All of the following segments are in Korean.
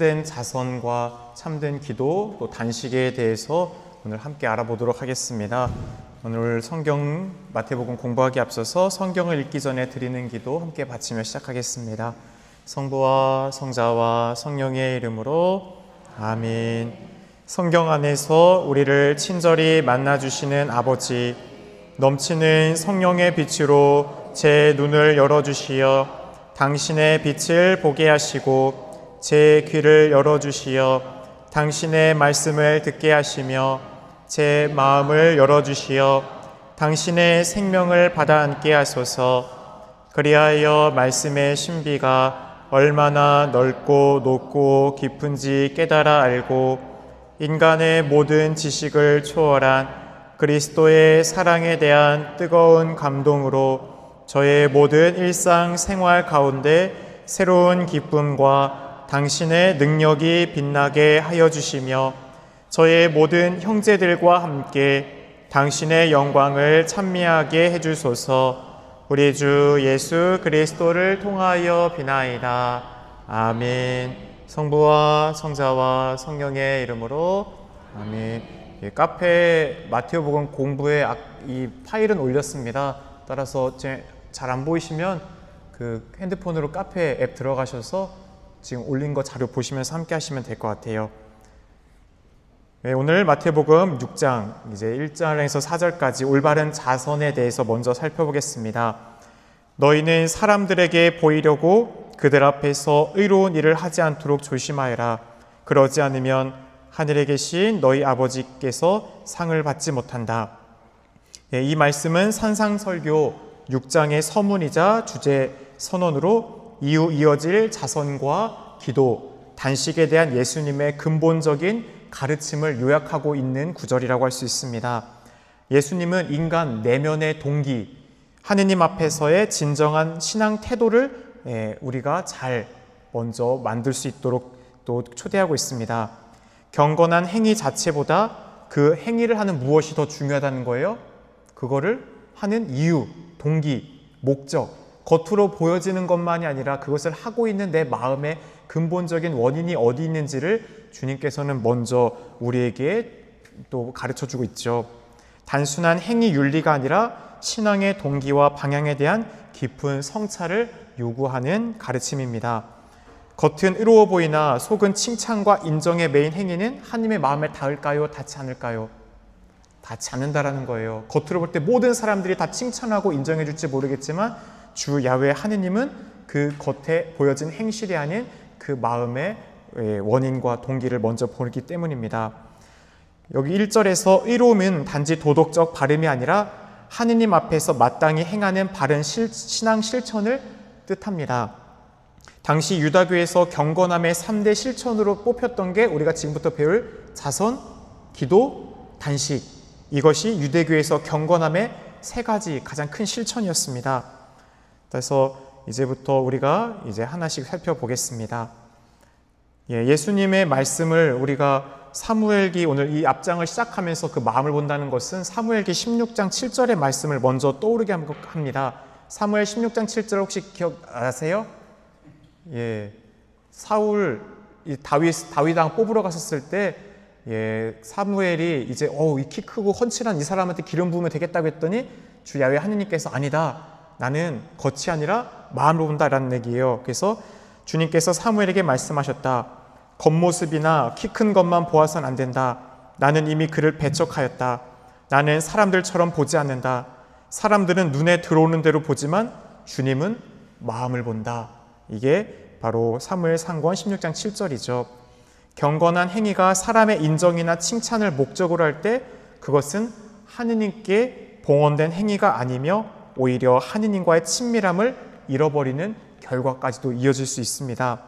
참된 자선과 참된 기도 또 단식에 대해서 오늘 함께 알아보도록 하겠습니다. 오늘 성경 마태복음 공부하기 앞서서 성경을 읽기 전에 드리는 기도 함께 바치며 시작하겠습니다. 성부와 성자와 성령의 이름으로 아멘. 성경 안에서 우리를 친절히 만나주시는 아버지, 넘치는 성령의 빛으로 제 눈을 열어주시어 당신의 빛을 보게 하시고 제 귀를 열어주시어 당신의 말씀을 듣게 하시며 제 마음을 열어주시어 당신의 생명을 받아 안게 하소서. 그리하여 말씀의 신비가 얼마나 넓고 높고 깊은지 깨달아 알고 인간의 모든 지식을 초월한 그리스도의 사랑에 대한 뜨거운 감동으로 저의 모든 일상 생활 가운데 새로운 기쁨과 당신의 능력이 빛나게 하여 주시며 저의 모든 형제들과 함께 당신의 영광을 찬미하게 해주소서. 우리 주 예수 그리스도를 통하여 비나이다. 아멘. 성부와 성자와 성령의 이름으로 아멘. 카페 마태복음 공부에 이 파일은 올렸습니다. 따라서 잘 안 보이시면 그 핸드폰으로 카페 앱 들어가셔서 지금 올린 거 자료 보시면서 함께 하시면 될 것 같아요. 네, 오늘 마태복음 6장 이제 1절에서 4절까지 올바른 자선에 대해서 먼저 살펴보겠습니다. 너희는 사람들에게 보이려고 그들 앞에서 의로운 일을 하지 않도록 조심하여라. 그러지 않으면 하늘에 계신 너희 아버지께서 상을 받지 못한다. 네, 이 말씀은 산상설교 6장의 서문이자 주제 선언으로 이후 이어질 자선과 기도, 단식에 대한 예수님의 근본적인 가르침을 요약하고 있는 구절이라고 할 수 있습니다. 예수님은 인간 내면의 동기, 하느님 앞에서의 진정한 신앙 태도를 우리가 잘 먼저 만들 수 있도록 또 초대하고 있습니다. 경건한 행위 자체보다 그 행위를 하는 무엇이 더 중요하다는 거예요? 그거를 하는 이유, 동기, 목적, 겉으로 보여지는 것만이 아니라 그것을 하고 있는 내 마음의 근본적인 원인이 어디 있는지를 주님께서는 먼저 우리에게 또 가르쳐주고 있죠. 단순한 행위 윤리가 아니라 신앙의 동기와 방향에 대한 깊은 성찰을 요구하는 가르침입니다. 겉은 의로워 보이나 속은 칭찬과 인정에 매인 행위는 하나님의 마음에 닿을까요? 닿지 않을까요? 닿지 않는다라는 거예요. 겉으로 볼 때 모든 사람들이 다 칭찬하고 인정해 줄지 모르겠지만 주 야훼 하느님은 그 겉에 보여진 행실이 아닌 그 마음의 원인과 동기를 먼저 보기 때문입니다. 여기 1절에서 의로움은 단지 도덕적 바름이 아니라 하느님 앞에서 마땅히 행하는 바른 신앙 실천을 뜻합니다. 당시 유다교에서 경건함의 3대 실천으로 뽑혔던 게 우리가 지금부터 배울 자선, 기도, 단식, 이것이 유대교에서 경건함의 3가지 가장 큰 실천이었습니다. 그래서 이제부터 우리가 이제 하나씩 살펴보겠습니다. 예수님의 말씀을 우리가 사무엘기 오늘 이 앞장을 시작하면서 그 마음을 본다는 것은 사무엘기 16장 7절의 말씀을 먼저 떠오르게 합니다. 사무엘 16장 7절 혹시 기억나세요? 사울 다윗 왕 뽑으러 갔었을 때 사무엘이 이제 이 키 크고 훤칠한 이 사람한테 기름 부으면 되겠다고 했더니 주 야훼 하느님께서 아니다. 나는 겉이 아니라 마음으로 본다라는 얘기예요. 그래서 주님께서 사무엘에게 말씀하셨다. 겉모습이나 키 큰 것만 보아선 안 된다. 나는 이미 그를 배척하였다. 나는 사람들처럼 보지 않는다. 사람들은 눈에 들어오는 대로 보지만 주님은 마음을 본다. 이게 바로 사무엘 상권 16장 7절이죠. 경건한 행위가 사람의 인정이나 칭찬을 목적으로 할 때 그것은 하느님께 봉헌된 행위가 아니며 오히려 하느님과의 친밀함을 잃어버리는 결과까지도 이어질 수 있습니다.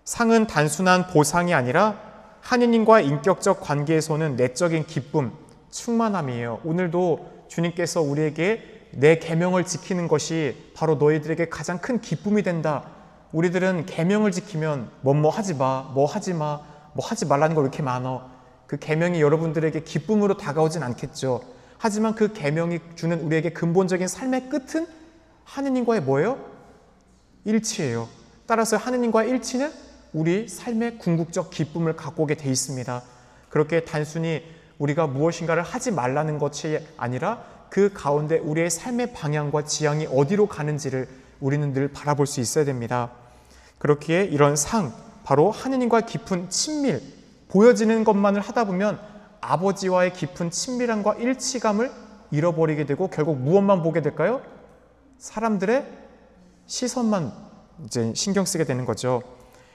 상은 단순한 보상이 아니라 하느님과의 인격적 관계에서는 내적인 기쁨, 충만함이에요. 오늘도 주님께서 우리에게 내 계명을 지키는 것이 바로 너희들에게 가장 큰 기쁨이 된다. 우리들은 계명을 지키면 뭐 하지 마, 뭐 하지 마, 뭐 하지 말라는 거 왜 이렇게 많어? 그 계명이 여러분들에게 기쁨으로 다가오진 않겠죠. 하지만 그 계명이 주는 우리에게 근본적인 삶의 끝은 하느님과의 뭐예요? 일치예요. 따라서 하느님과의 일치는 우리 삶의 궁극적 기쁨을 갖고 오게 돼 있습니다. 그렇게 단순히 우리가 무엇인가를 하지 말라는 것이 아니라 그 가운데 우리의 삶의 방향과 지향이 어디로 가는지를 우리는 늘 바라볼 수 있어야 됩니다. 그렇기에 이런 상, 바로 하느님과 깊은 친밀, 보여지는 것만을 하다 보면 아버지와의 깊은 친밀함과 일치감을 잃어버리게 되고 결국 무엇만 보게 될까요? 사람들의 시선만 이제 신경 쓰게 되는 거죠.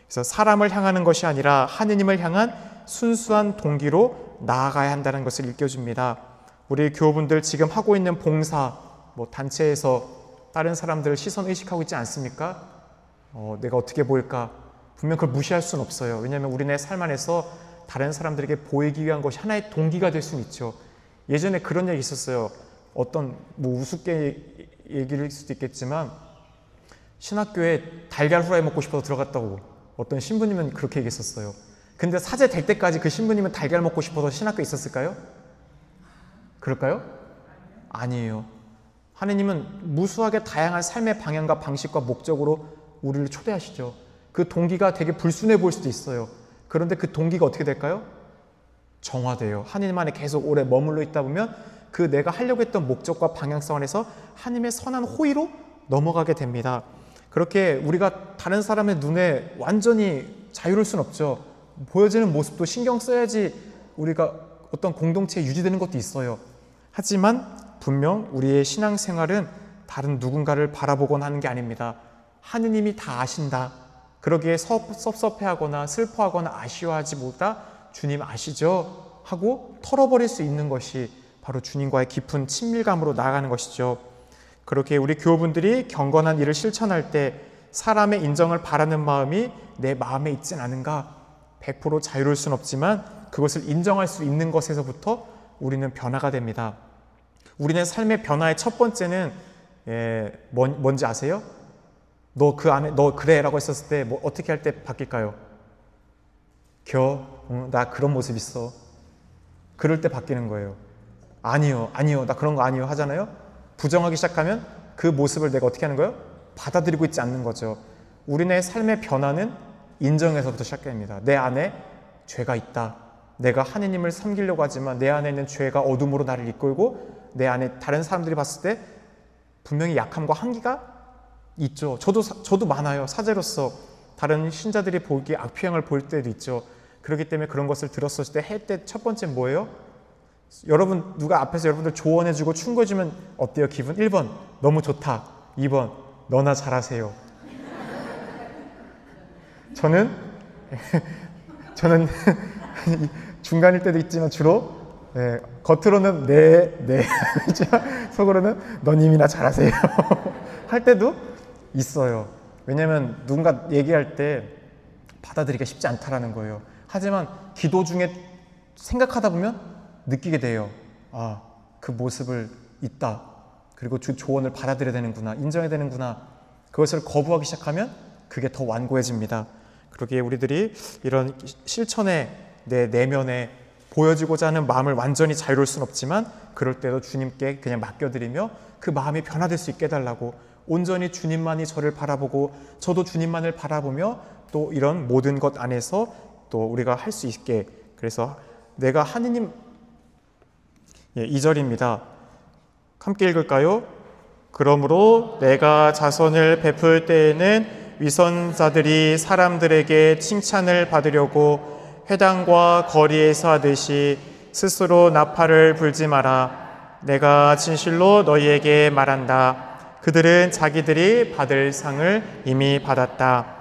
그래서 사람을 향하는 것이 아니라 하느님을 향한 순수한 동기로 나아가야 한다는 것을 일깨워줍니다. 우리 교우분들 지금 하고 있는 봉사, 단체에서 다른 사람들을 시선 의식하고 있지 않습니까? 내가 어떻게 보일까? 분명 그걸 무시할 수는 없어요. 왜냐하면 우리네 삶 안에서 다른 사람들에게 보이기 위한 것이 하나의 동기가 될 수는 있죠. 예전에 그런 얘기 있었어요. 어떤 우습게 얘기일 수도 있겠지만 신학교에 달걀 후라이 먹고 싶어서 들어갔다고 어떤 신부님은 그렇게 얘기했었어요. 근데 사제 될 때까지 그 신부님은 달걀 먹고 싶어서 신학교에 있었을까요? 그럴까요? 아니에요. 하느님은 무수하게 다양한 삶의 방향과 방식과 목적으로 우리를 초대하시죠. 그 동기가 되게 불순해 보일 수도 있어요. 그런데 그 동기가 어떻게 될까요? 정화돼요. 하느님 안에 계속 오래 머물러 있다 보면 그 내가 하려고 했던 목적과 방향성 안에서 하느님의 선한 호의로 넘어가게 됩니다. 그렇게 우리가 다른 사람의 눈에 완전히 자유로울 순 없죠. 보여지는 모습도 신경 써야지 우리가 어떤 공동체에 유지되는 것도 있어요. 하지만 분명 우리의 신앙생활은 다른 누군가를 바라보곤 하는 게 아닙니다. 하느님이 다 아신다. 그러기에 섭섭해하거나 슬퍼하거나 아쉬워하지 못하 주님 아시죠? 하고 털어버릴 수 있는 것이 바로 주님과의 깊은 친밀감으로 나아가는 것이죠. 그렇게 우리 교우분들이 경건한 일을 실천할 때 사람의 인정을 바라는 마음이 내 마음에 있진 않은가? 100% 자유로울 수는 없지만 그것을 인정할 수 있는 것에서부터 우리는 변화가 됩니다. 우리는 삶의 변화의 첫 번째는 뭔지 아세요? 너 그래 라고 했었을 때 어떻게 할 때 바뀔까요? 나 그런 모습 있어. 그럴 때 바뀌는 거예요. 아니요, 나 그런 거 아니요 하잖아요. 부정하기 시작하면 그 모습을 내가 어떻게 하는 거예요? 받아들이고 있지 않는 거죠. 우리네 삶의 변화는 인정에서부터 시작됩니다. 내 안에 죄가 있다. 내가 하느님을 섬기려고 하지만 내 안에 있는 죄가 어둠으로 나를 이끌고 내 안에 다른 사람들이 봤을 때 분명히 약함과 한계가 있죠. 저도 많아요. 사제로서 다른 신자들이 보기에 악표행을 볼 때도 있죠. 그렇기 때문에 그런 것을 들었을 때 할 때 첫 번째 뭐예요? 여러분 누가 앞에서 여러분들 조언해주고 충고해주면 어때요? 기분? 1번 너무 좋다. 2번 너나 잘하세요. 저는 중간일 때도 있지만 주로 겉으로는 네 속으로는 너님이나 잘하세요 할 때도 있어요. 왜냐하면 누군가 얘기할 때 받아들이기가 쉽지 않다라는 거예요. 하지만 기도 중에 생각하다 보면 느끼게 돼요. 그 모습을 있다. 그리고 주 조언을 받아들여야 되는구나. 인정해야 되는구나. 그것을 거부하기 시작하면 그게 더 완고해집니다. 그러기에 우리들이 이런 실천에 내 내면에 보여지고자 하는 마음을 완전히 자유로울 수는 없지만 그럴 때도 주님께 그냥 맡겨드리며 그 마음이 변화될 수 있게 해달라고 온전히 주님만이 저를 바라보고 저도 주님만을 바라보며 또 이런 모든 것 안에서 또 우리가 할 수 있게. 그래서 내가 하느님 2절입니다. 함께 읽을까요? 그러므로 내가 자선을 베풀 때에는 위선자들이 사람들에게 칭찬을 받으려고 회당과 거리에서 하듯이 스스로 나팔을 불지 마라. 내가 진실로 너희에게 말한다. 그들은 자기들이 받을 상을 이미 받았다.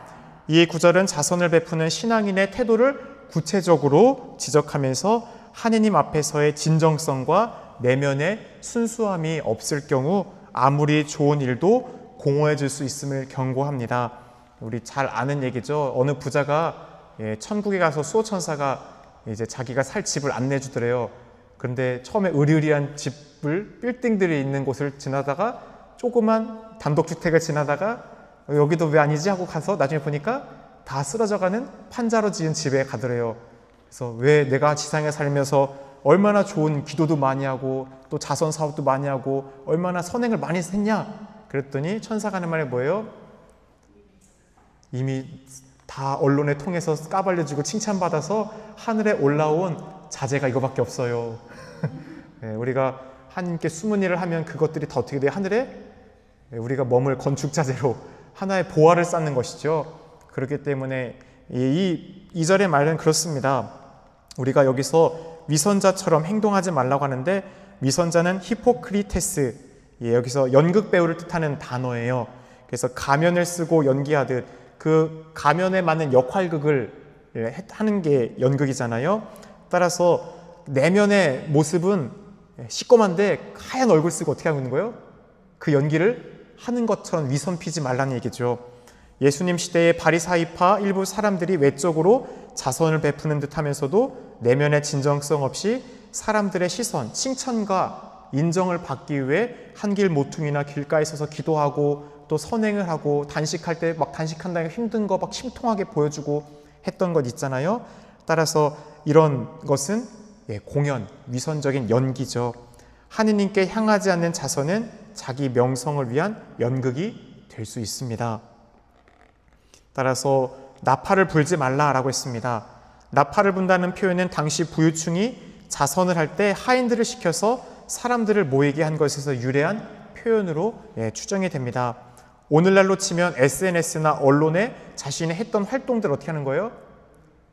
이 구절은 자선을 베푸는 신앙인의 태도를 구체적으로 지적하면서 하느님 앞에서의 진정성과 내면의 순수함이 없을 경우 아무리 좋은 일도 공허해질 수 있음을 경고합니다. 우리 잘 아는 얘기죠. 어느 부자가 천국에 가서 수호천사가 이제 자기가 살 집을 안내주더래요. 그런데 처음에 으리으리한 집을 빌딩들이 있는 곳을 지나다가 조그만 단독주택을 지나다가 여기도 왜 아니지 하고 가서 나중에 보니까 다 쓰러져가는 판자로 지은 집에 가더래요. 그래서 왜 내가 지상에 살면서 얼마나 좋은 기도도 많이 하고 또 자선 사업도 많이 하고 얼마나 선행을 많이 했냐 그랬더니 천사가 하는 말이 뭐예요? 이미 다 다 언론에 통해서 까발려주고 칭찬받아서 하늘에 올라온 자재가 이거밖에 없어요. 네, 우리가 하나님께 숨은 일을 하면 그것들이 다 어떻게 돼요? 하늘에 우리가 머물 건축 자재로 하나의 보화를 쌓는 것이죠. 그렇기 때문에 이 2절의 말은 그렇습니다. 우리가 여기서 위선자처럼 행동하지 말라고 하는데, 위선자는 히포크리테스, 여기서 연극 배우를 뜻하는 단어예요. 그래서 가면을 쓰고 연기하듯 그 가면에 맞는 역할극을 하는 게 연극이잖아요. 따라서 내면의 모습은 시꺼먼데 하얀 얼굴 쓰고 어떻게 하고 있는 거예요? 그 연기를 하는 것처럼 위선 피지 말라는 얘기죠. 예수님 시대의 바리사이파 일부 사람들이 외적으로 자선을 베푸는 듯 하면서도 내면의 진정성 없이 사람들의 시선, 칭찬과 인정을 받기 위해 한길 모퉁이나 길가에 서서 기도하고 또 선행을 하고 단식할 때 막 단식한다는 힘든 거 막 심통하게 보여주고 했던 것 있잖아요. 따라서 이런 것은 공연, 위선적인 연기죠. 하느님께 향하지 않는 자선은 자기 명성을 위한 연극이 될 수 있습니다. 따라서 나팔을 불지 말라라고 했습니다. 나팔을 분다는 표현은 당시 부유층이 자선을 할 때 하인들을 시켜서 사람들을 모이게 한 것에서 유래한 표현으로 추정이 됩니다. 오늘날로 치면 SNS나 언론에 자신이 했던 활동들 어떻게 하는 거예요?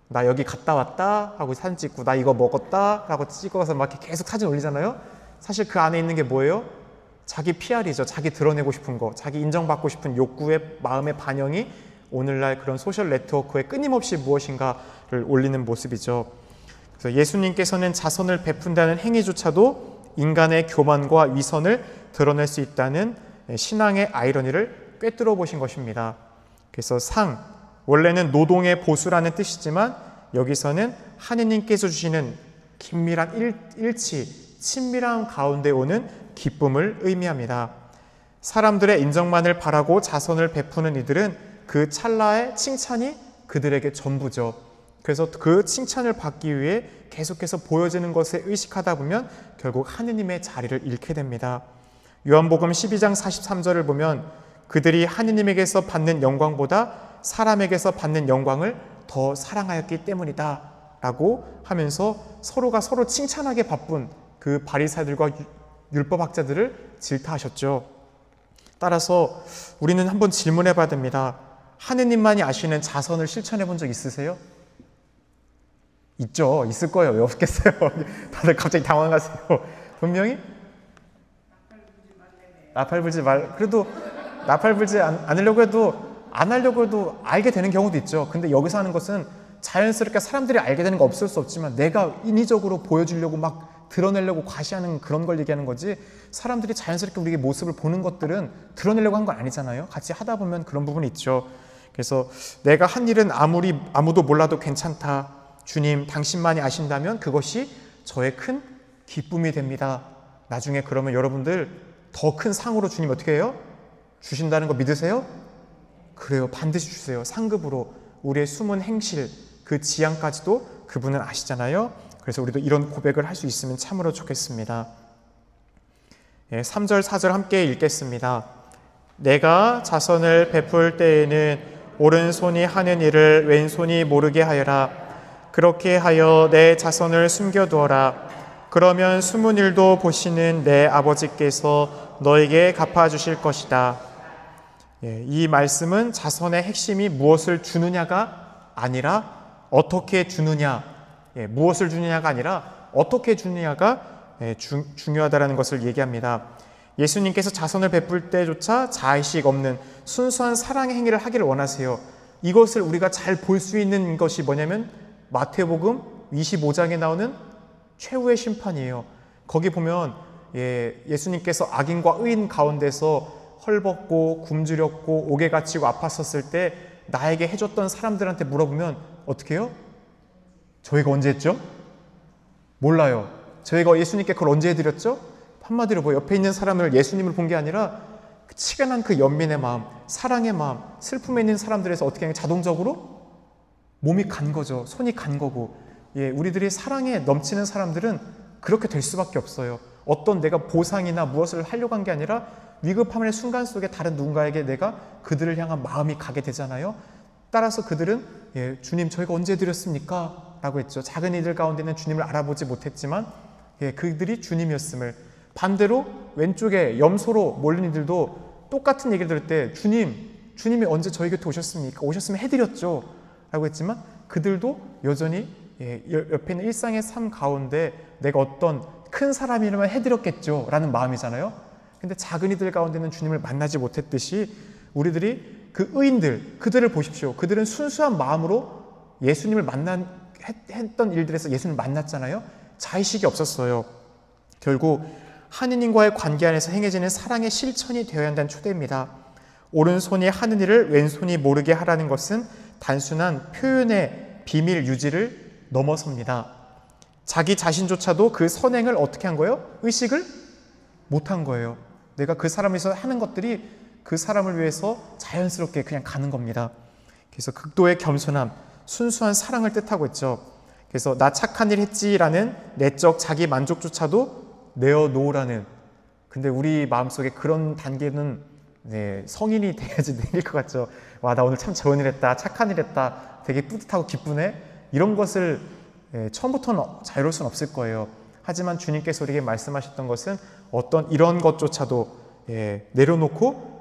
나 여기 갔다 왔다 하고 사진 찍고, 나 이거 먹었다 라고 찍어서 막 이렇게 계속 사진 올리잖아요. 사실 그 안에 있는 게 뭐예요? 자기 PR이죠. 자기 드러내고 싶은 거, 자기 인정받고 싶은 욕구의 마음의 반영이 오늘날 그런 소셜 네트워크에 끊임없이 무엇인가를 올리는 모습이죠. 그래서 예수님께서는 자선을 베푼다는 행위조차도 인간의 교만과 위선을 드러낼 수 있다는 신앙의 아이러니를 꿰뚫어 보신 것입니다. 그래서 상, 원래는 노동의 보수라는 뜻이지만 여기서는 하느님께서 주시는 긴밀한 일치, 친밀함 가운데 오는 기쁨을 의미합니다. 사람들의 인정만을 바라고 자선을 베푸는 이들은 그 찰나의 칭찬이 그들에게 전부죠. 그래서 그 칭찬을 받기 위해 계속해서 보여지는 것에 의식하다 보면 결국 하느님의 자리를 잃게 됩니다. 요한복음 12장 43절을 보면 그들이 하느님에게서 받는 영광보다 사람에게서 받는 영광을 더 사랑하였기 때문이다 라고 하면서 서로가 서로 칭찬하게 바쁜 그 바리새인들과 율법학자들을 질타하셨죠. 따라서 우리는 한번 질문해 봐야 됩니다. 하느님만이 아시는 자선을 실천해 본 적 있으세요? 있죠. 있을 거예요. 왜 없겠어요? 다들 갑자기 당황하세요. 분명히 나팔 불지 말. 그래도 나팔 불지 않으려고 해도 안 하려고 해도 알게 되는 경우도 있죠. 근데 여기서 하는 것은 자연스럽게 사람들이 알게 되는 거 없을 수 없지만 내가 인위적으로 보여주려고 막 드러내려고 과시하는 그런 걸 얘기하는 거지, 사람들이 자연스럽게 우리의 모습을 보는 것들은 드러내려고 한 건 아니잖아요. 같이 하다 보면 그런 부분이 있죠. 그래서 내가 한 일은 아무도 몰라도 괜찮다. 주님, 당신만이 아신다면 그것이 저의 큰 기쁨이 됩니다. 나중에 그러면 여러분들 더 큰 상으로 주님 어떻게 해요? 주신다는 거 믿으세요? 그래요. 반드시 주세요. 상급으로 우리의 숨은 행실, 그 지향까지도 그분은 아시잖아요. 그래서 우리도 이런 고백을 할 수 있으면 참으로 좋겠습니다. 3절, 4절 함께 읽겠습니다. 내가 자선을 베풀 때에는 오른손이 하는 일을 왼손이 모르게 하여라. 그렇게 하여 내 자선을 숨겨두어라. 그러면 숨은 일도 보시는 내 아버지께서 너에게 갚아주실 것이다. 이 말씀은 자선의 핵심이 무엇을 주느냐가 아니라 어떻게 주느냐, 무엇을 주느냐가 아니라 어떻게 주느냐가 중요하다는 것을 얘기합니다. 예수님께서 자선을 베풀 때조차 자의식 없는 순수한 사랑의 행위를 하기를 원하세요. 이것을 우리가 잘 볼 수 있는 것이 뭐냐면 마태복음 25장에 나오는 최후의 심판이에요. 거기 보면 예수님께서 악인과 의인 가운데서 헐벗고 굶주렸고 옥에 갇히고 아팠었을 때 나에게 해줬던 사람들한테 물어보면 어떻게 해요? 저희가 언제 했죠? 몰라요. 저희가 예수님께 그걸 언제 해드렸죠? 한마디로 뭐 옆에 있는 사람을 예수님을 본 게 아니라 치근한 그 연민의 마음, 사랑의 마음, 슬픔에 있는 사람들에서 어떻게 하면 자동적으로 몸이 간 거죠. 손이 간 거고. 우리들이 사랑에 넘치는 사람들은 그렇게 될 수밖에 없어요. 어떤 내가 보상이나 무엇을 하려고 한 게 아니라 위급함의 순간 속에 다른 누군가에게 내가 그들을 향한 마음이 가게 되잖아요. 따라서 그들은 주님 저희가 언제 드렸습니까? 라고 했죠. 작은 이들 가운데는 주님을 알아보지 못했지만 그들이 주님이었음을. 반대로 왼쪽에 염소로 몰린 이들도 똑같은 얘기를 들을 때 주님이 언제 저희 곁에 오셨습니까? 오셨으면 해드렸죠. 라고 했지만 그들도 여전히 옆에 있는 일상의 삶 가운데 내가 어떤 큰 사람이라면 해드렸겠죠 라는 마음이잖아요. 근데 작은 이들 가운데는 주님을 만나지 못했듯이 우리들이 그 의인들, 그들을 보십시오. 그들은 순수한 마음으로 예수님을 했던 일들에서 예수님을 만났잖아요. 자의식이 없었어요. 결국 하느님과의 관계 안에서 행해지는 사랑의 실천이 되어야 한다는 초대입니다. 오른손이 하는 일을 왼손이 모르게 하라는 것은 단순한 표현의 비밀 유지를 넘어섭니다. 자기 자신조차도 그 선행을 어떻게 한 거예요? 의식을 못한 거예요. 내가 그 사람을 위해서 하는 것들이 그 사람을 위해서 자연스럽게 그냥 가는 겁니다. 그래서 극도의 겸손함, 순수한 사랑을 뜻하고 있죠. 그래서 나 착한 일 했지라는 내적 자기 만족조차도 내어놓으라는. 근데 우리 마음속에 그런 단계는 성인이 돼야지 내릴 것 같죠. 와, 나 오늘 참 좋은 일 했다, 착한 일 했다, 되게 뿌듯하고 기쁘네. 이런 것을 처음부터는 자유로울 수는 없을 거예요. 하지만 주님께서 우리에게 말씀하셨던 것은 어떤 이런 것조차도 내려놓고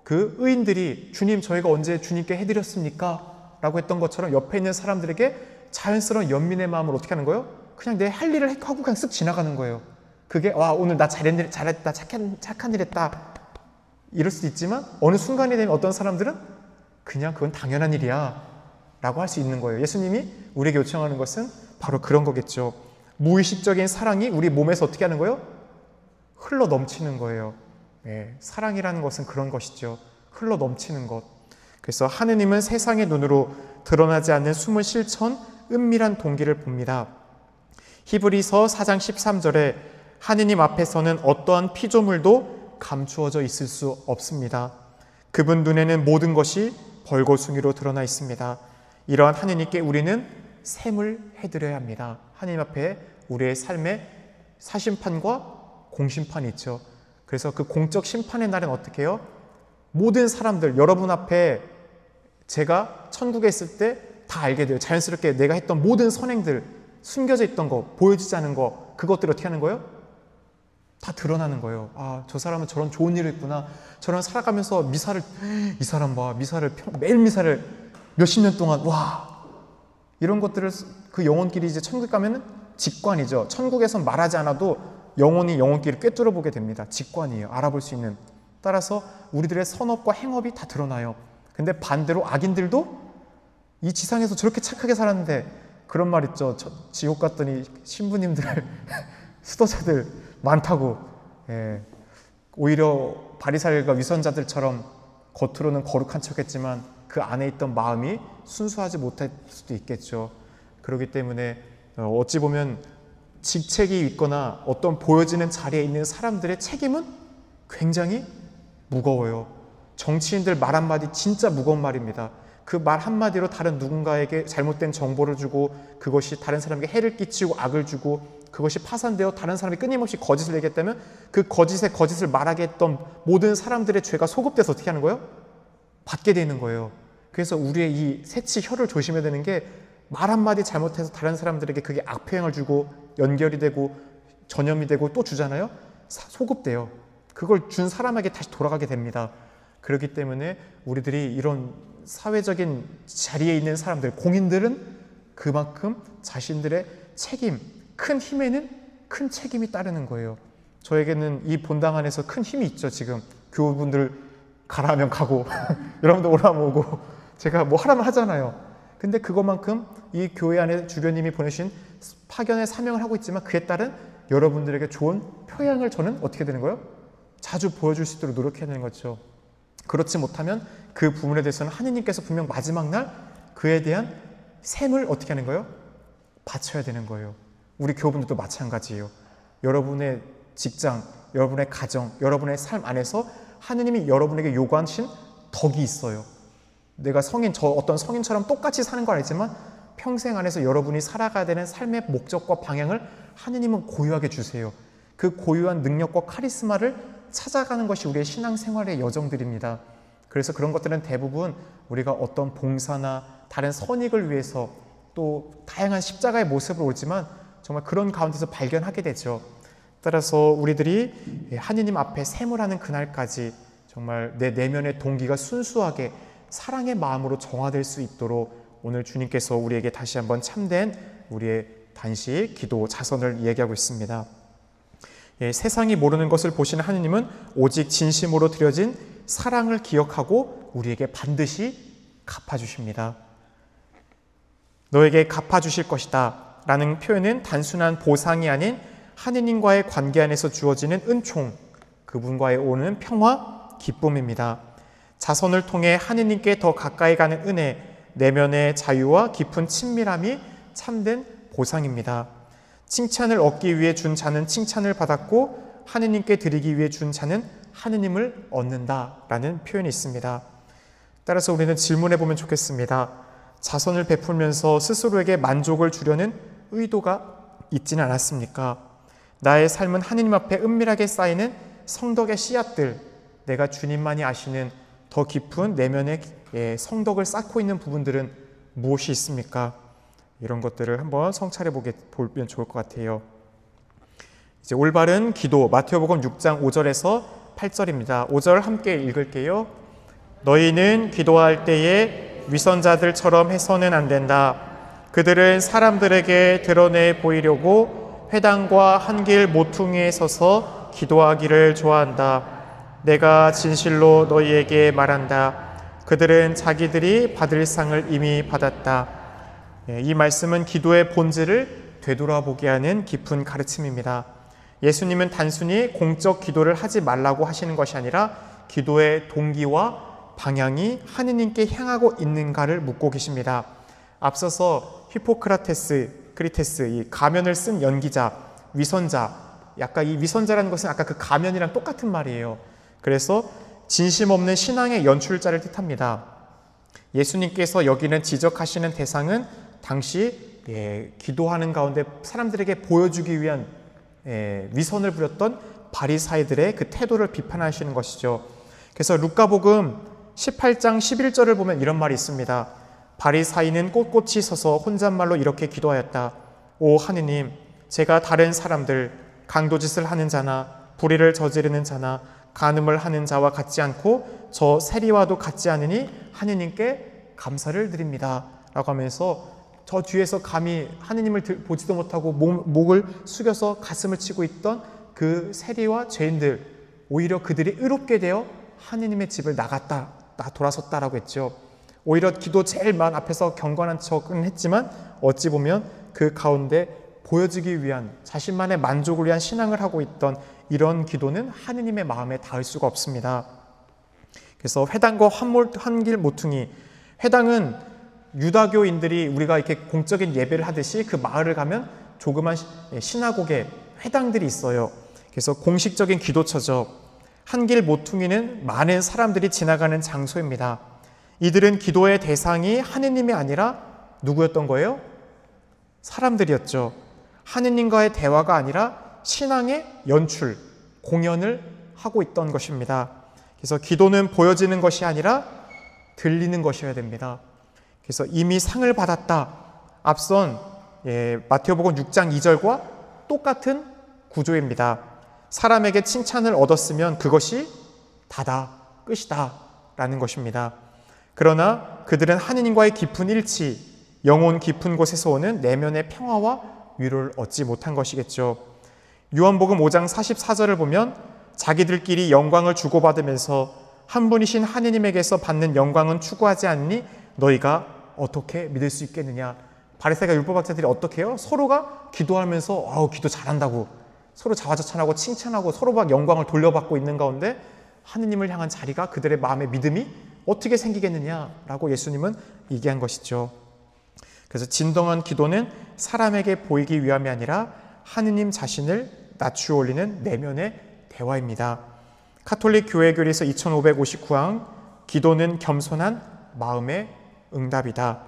그 의인들이 주님 저희가 언제 주님께 해드렸습니까? 라고 했던 것처럼 옆에 있는 사람들에게 자연스러운 연민의 마음을 어떻게 하는 거예요? 그냥 내 할 일을 하고 그냥 쓱 지나가는 거예요. 그게 와 오늘 나 잘했다, 착한 일 했다 이럴 수도 있지만 어느 순간이 되면 어떤 사람들은 그냥 그건 당연한 일이야 라고 할 수 있는 거예요. 예수님이 우리에게 요청하는 것은 바로 그런 거겠죠. 무의식적인 사랑이 우리 몸에서 어떻게 하는 거예요? 흘러 넘치는 거예요. 사랑이라는 것은 그런 것이죠. 흘러 넘치는 것. 그래서 하느님은 세상의 눈으로 드러나지 않는 숨은 실천, 은밀한 동기를 봅니다. 히브리서 4장 13절에 하느님 앞에서는 어떠한 피조물도 감추어져 있을 수 없습니다. 그분 눈에는 모든 것이 벌거숭이로 드러나 있습니다. 이러한 하느님께 우리는 샘을 해드려야 합니다. 하느님 앞에 우리의 삶의 사심판과 공심판이 있죠. 그래서 그 공적 심판의 날은 어떻게 해요? 모든 사람들, 여러분 앞에 제가 천국에 있을 때 다 알게 돼요. 자연스럽게 내가 했던 모든 선행들, 숨겨져 있던 거, 보여지지 않은 거, 그것들을 어떻게 하는 거예요? 다 드러나는 거예요. 아, 저 사람은 저런 좋은 일을 했구나. 저런 살아가면서 이 사람 봐, 매일 미사를 몇십 년 동안, 와, 이런 것들을 그 영혼끼리 이제 천국에 가면은 직관이죠. 천국에선 말하지 않아도 영혼이 영혼끼리 꿰뚫어 보게 됩니다. 직관이에요. 알아볼 수 있는. 따라서 우리들의 선업과 행업이 다 드러나요. 근데 반대로 악인들도 이 지상에서 저렇게 착하게 살았는데 그런 말 있죠. 지옥 갔더니 신부님들, 수도자들 많다고. 오히려 바리새인과 위선자들처럼 겉으로는 거룩한 척했지만 그 안에 있던 마음이 순수하지 못할 수도 있겠죠. 그렇기 때문에 어찌 보면 직책이 있거나 어떤 보여지는 자리에 있는 사람들의 책임은 굉장히 무거워요. 정치인들 말 한마디 진짜 무거운 말입니다. 그 말 한마디로 다른 누군가에게 잘못된 정보를 주고 그것이 다른 사람에게 해를 끼치고 악을 주고 그것이 파산되어 다른 사람이 끊임없이 거짓을 얘기했다면 그 거짓을 말하게 했던 모든 사람들의 죄가 소급돼서 어떻게 하는 거예요? 받게 되는 거예요. 그래서 우리의 이 새치 혀를 조심해야 되는 게 말 한마디 잘못해서 다른 사람들에게 그게 악표행을 주고 연결이 되고 전염이 되고 또 주잖아요. 소급돼요. 그걸 준 사람에게 다시 돌아가게 됩니다. 그렇기 때문에 우리들이 이런 사회적인 자리에 있는 사람들, 공인들은 그만큼 자신들의 책임, 큰 힘에는 큰 책임이 따르는 거예요. 저에게는 이 본당 안에서 큰 힘이 있죠. 지금 교우분들 가라 하면 가고 여러분들 오라면 오고 제가 뭐 하라면 하잖아요. 근데 그것만큼 이 교회 안에 주교님이 보내신 파견의 사명을 하고 있지만 그에 따른 여러분들에게 좋은 표양을 저는 어떻게 되는 거예요? 자주 보여줄 수 있도록 노력해야 되는 거죠. 그렇지 못하면 그 부분에 대해서는 하느님께서 분명 마지막 날 그에 대한 셈을 어떻게 하는 거예요? 바쳐야 되는 거예요. 우리 교우분들도 마찬가지예요. 여러분의 직장, 여러분의 가정, 여러분의 삶 안에서 하느님이 여러분에게 요구하신 덕이 있어요. 내가 어떤 성인처럼 똑같이 사는 건 아니지만 평생 안에서 여러분이 살아가야 되는 삶의 목적과 방향을 하느님은 고유하게 주세요. 그 고유한 능력과 카리스마를 찾아가는 것이 우리의 신앙생활의 여정들입니다. 그래서 그런 것들은 대부분 우리가 어떤 봉사나 다른 선익을 위해서 또 다양한 십자가의 모습을 오지만 정말 그런 가운데서 발견하게 되죠. 따라서 우리들이 하느님 앞에 샘을 그날까지 정말 내 내면의 동기가 순수하게 사랑의 마음으로 정화될 수 있도록 오늘 주님께서 우리에게 다시 한번 참된 우리의 단식, 기도, 자선을 이야기하고 있습니다. 세상이 모르는 것을 보시는 하느님은 오직 진심으로 드려진 사랑을 기억하고 우리에게 반드시 갚아주십니다. 너에게 갚아주실 것이다 라는 표현은 단순한 보상이 아닌 하느님과의 관계 안에서 주어지는 은총, 그분과의 오는 평화, 기쁨입니다. 자선을 통해 하느님께 더 가까이 가는 은혜, 내면의 자유와 깊은 친밀함이 참된 보상입니다. 칭찬을 얻기 위해 준 자는 칭찬을 받았고 하느님께 드리기 위해 준 자는 하느님을 얻는다라는 표현이 있습니다. 따라서 우리는 질문해 보면 좋겠습니다. 자선을 베풀면서 스스로에게 만족을 주려는 의도가 있지는 않았습니까? 나의 삶은 하느님 앞에 은밀하게 쌓이는 성덕의 씨앗들, 내가 주님만이 아시는 더 깊은 내면의 성덕을 쌓고 있는 부분들은 무엇이 있습니까? 이런 것들을 한번 성찰해 보면 좋을 것 같아요. 이제 올바른 기도, 마태복음 6장 5절에서 8절입니다. 5절 함께 읽을게요. 너희는 기도할 때에 위선자들처럼 해서는 안 된다. 그들은 사람들에게 드러내 보이려고 회당과 한길 모퉁이에 서서 기도하기를 좋아한다. 내가 진실로 너희에게 말한다. 그들은 자기들이 받을 상을 이미 받았다. 이 말씀은 기도의 본질을 되돌아보게 하는 깊은 가르침입니다. 예수님은 단순히 공적 기도를 하지 말라고 하시는 것이 아니라 기도의 동기와 방향이 하느님께 향하고 있는가를 묻고 계십니다. 앞서서 크리테스, 이 가면을 쓴 연기자, 위선자, 약간 이 위선자라는 것은 아까 그 가면이랑 똑같은 말이에요. 그래서 진심 없는 신앙의 연출자를 뜻합니다. 예수님께서 여기는 지적하시는 대상은 당시 기도하는 가운데 사람들에게 보여주기 위한 위선을 부렸던 바리사이들의 그 태도를 비판하시는 것이죠. 그래서 루카복음 18장 11절을 보면 이런 말이 있습니다. 바리사이는 꼿꼿이 서서 혼잣말로 이렇게 기도하였다. 오 하느님, 제가 다른 사람들, 강도짓을 하는 자나 불의를 저지르는 자나 간음을 하는 자와 같지 않고 저 세리와도 같지 않으니 하느님께 감사를 드립니다. 라고 하면서 저 뒤에서 감히 하느님을 보지도 못하고 목을 숙여서 가슴을 치고 있던 그 세리와 죄인들, 오히려 그들이 의롭게 되어 하느님의 집을 돌아섰다라고 했죠. 오히려 기도 제일 맨 앞에서 경건한 척은 했지만 어찌 보면 그 가운데 보여주기 위한 자신만의 만족을 위한 신앙을 하고 있던 이런 기도는 하느님의 마음에 닿을 수가 없습니다. 그래서 회당과 한길 모퉁이, 회당은 유다교인들이 우리가 이렇게 공적인 예배를 하듯이 그 마을을 가면 조그만 시나고게 회당들이 있어요. 그래서 공식적인 기도처죠. 한길 모퉁이는 많은 사람들이 지나가는 장소입니다. 이들은 기도의 대상이 하느님이 아니라 누구였던 거예요? 사람들이었죠. 하느님과의 대화가 아니라 신앙의 연출, 공연을 하고 있던 것입니다. 그래서 기도는 보여지는 것이 아니라 들리는 것이어야 됩니다. 그래서 이미 상을 받았다. 앞선 마태복음 6장 2절과 똑같은 구조입니다. 사람에게 칭찬을 얻었으면 그것이 다다, 끝이다 라는 것입니다. 그러나 그들은 하느님과의 깊은 일치, 영혼 깊은 곳에서 오는 내면의 평화와 위로를 얻지 못한 것이겠죠. 요한복음 5장 44절을 보면 자기들끼리 영광을 주고받으면서 한 분이신 하느님에게서 받는 영광은 추구하지 않니 너희가 어떻게 믿을 수 있겠느냐. 바리새가 율법학자들이 어떻게 해요? 서로가 기도하면서 기도 잘한다고 서로 자화자찬하고 칭찬하고 서로 막 영광을 돌려받고 있는 가운데 하느님을 향한 자리가 그들의 마음의 믿음이 어떻게 생기겠느냐라고 예수님은 얘기한 것이죠. 그래서 진정한 기도는 사람에게 보이기 위함이 아니라 하느님 자신을 낮추어 올리는 내면의 대화입니다. 카톨릭 교회교리에서 2559항 기도는 겸손한 마음의 응답이다.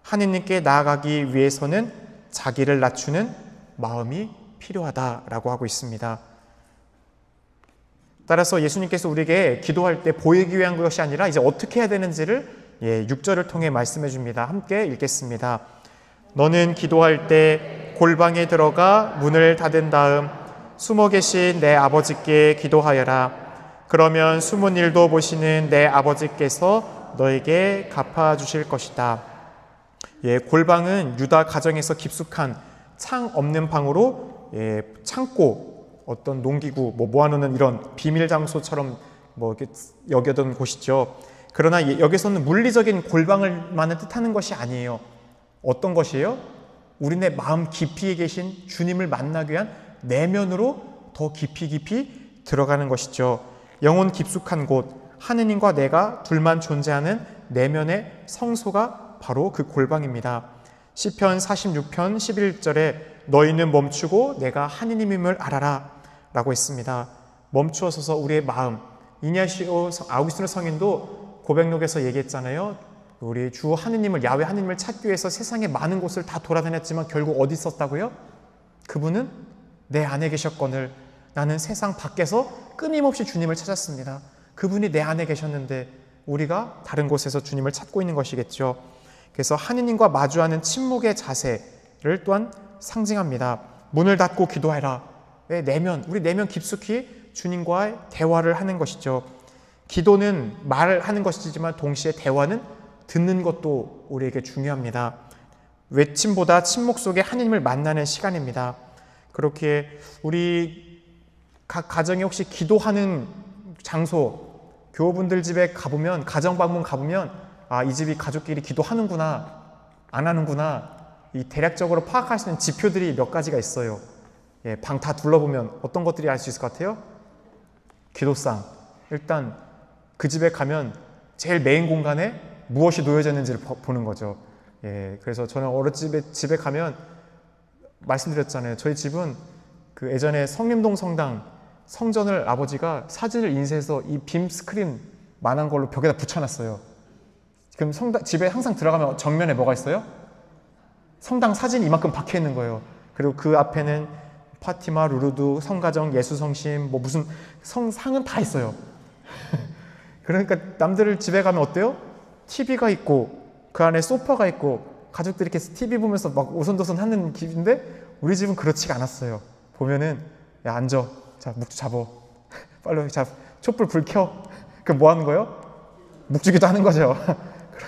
하느님께 나아가기 위해서는 자기를 낮추는 마음이 필요하다라고 하고 있습니다. 따라서 예수님께서 우리에게 기도할 때 보이기 위한 것이 아니라 이제 어떻게 해야 되는지를 6절을 통해 말씀해 줍니다. 함께 읽겠습니다. 너는 기도할 때 골방에 들어가 문을 닫은 다음 숨어 계신 내 아버지께 기도하여라. 그러면 숨은 일도 보시는 내 아버지께서 너에게 갚아주실 것이다. 골방은 유다 가정에서 깊숙한 창 없는 방으로 창고, 어떤 농기구, 모아놓는 이런 비밀 장소처럼 이렇게 여겨던 곳이죠. 그러나 여기서는 물리적인 골방을만을 뜻하는 것이 아니에요. 어떤 것이에요? 우리네 마음 깊이에 계신 주님을 만나기 위한 내면으로 더 깊이 들어가는 것이죠. 영혼 깊숙한 곳, 하느님과 내가 둘만 존재하는 내면의 성소가 바로 그 골방입니다. 시편 46편 11절에 너희는 멈추고 내가 하느님임을 알아라 라고 했습니다. 멈추어서서 우리의 마음, 이냐시오 아우구스티노 성인도 고백록에서 얘기했잖아요. 우리 주 하느님을, 야훼 하느님을 찾기 위해서 세상의 많은 곳을 다 돌아다녔지만 결국 어디 있었다고요? 그분은 내 안에 계셨거늘 나는 세상 밖에서 끊임없이 주님을 찾았습니다. 그분이 내 안에 계셨는데 우리가 다른 곳에서 주님을 찾고 있는 것이겠죠. 그래서 하느님과 마주하는 침묵의 자세를 또한 상징합니다. 문을 닫고 기도해라. 우리 내면 깊숙이 주님과의 대화를 하는 것이죠. 기도는 말하는 것이지만 동시에 대화는 듣는 것도 우리에게 중요합니다. 외침보다 침묵 속에 하느님을 만나는 시간입니다. 그렇게 우리 각 가정에 혹시 기도하는 장소, 교우분들 집에 가보면, 가정방문 가보면 이 집이 가족끼리 기도하는구나, 안 하는구나, 이 대략적으로 파악할 수 있는 지표들이 몇 가지가 있어요. 방 다 둘러보면 어떤 것들이 알 수 있을 것 같아요? 기도상. 일단 그 집에 가면 제일 메인 공간에 무엇이 놓여져 있는지를 보는 거죠. 그래서 저는 어렸을 집에 가면 말씀드렸잖아요. 저희 집은 그 예전에 성림동 성당 성전을 아버지가 사진을 인쇄해서 이 빔 스크린 만한 걸로 벽에다 붙여놨어요. 그럼 집에 항상 들어가면 정면에 뭐가 있어요? 성당 사진이 이만큼 박혀 있는 거예요. 그리고 그 앞에는 파티마, 루르드, 성가정, 예수성심, 무슨 상은 다 있어요. 그러니까 남들 집에 가면 어때요? TV가 있고 그 안에 소파가 있고 가족들이 이렇게 TV 보면서 막 오손도손 하는 집인데 우리 집은 그렇지가 않았어요. 보면은 야 앉아, 자 묵주 잡어, 빨리 자 촛불 불 켜. 그럼 뭐 하는 거예요? 묵주기도 하는 거죠.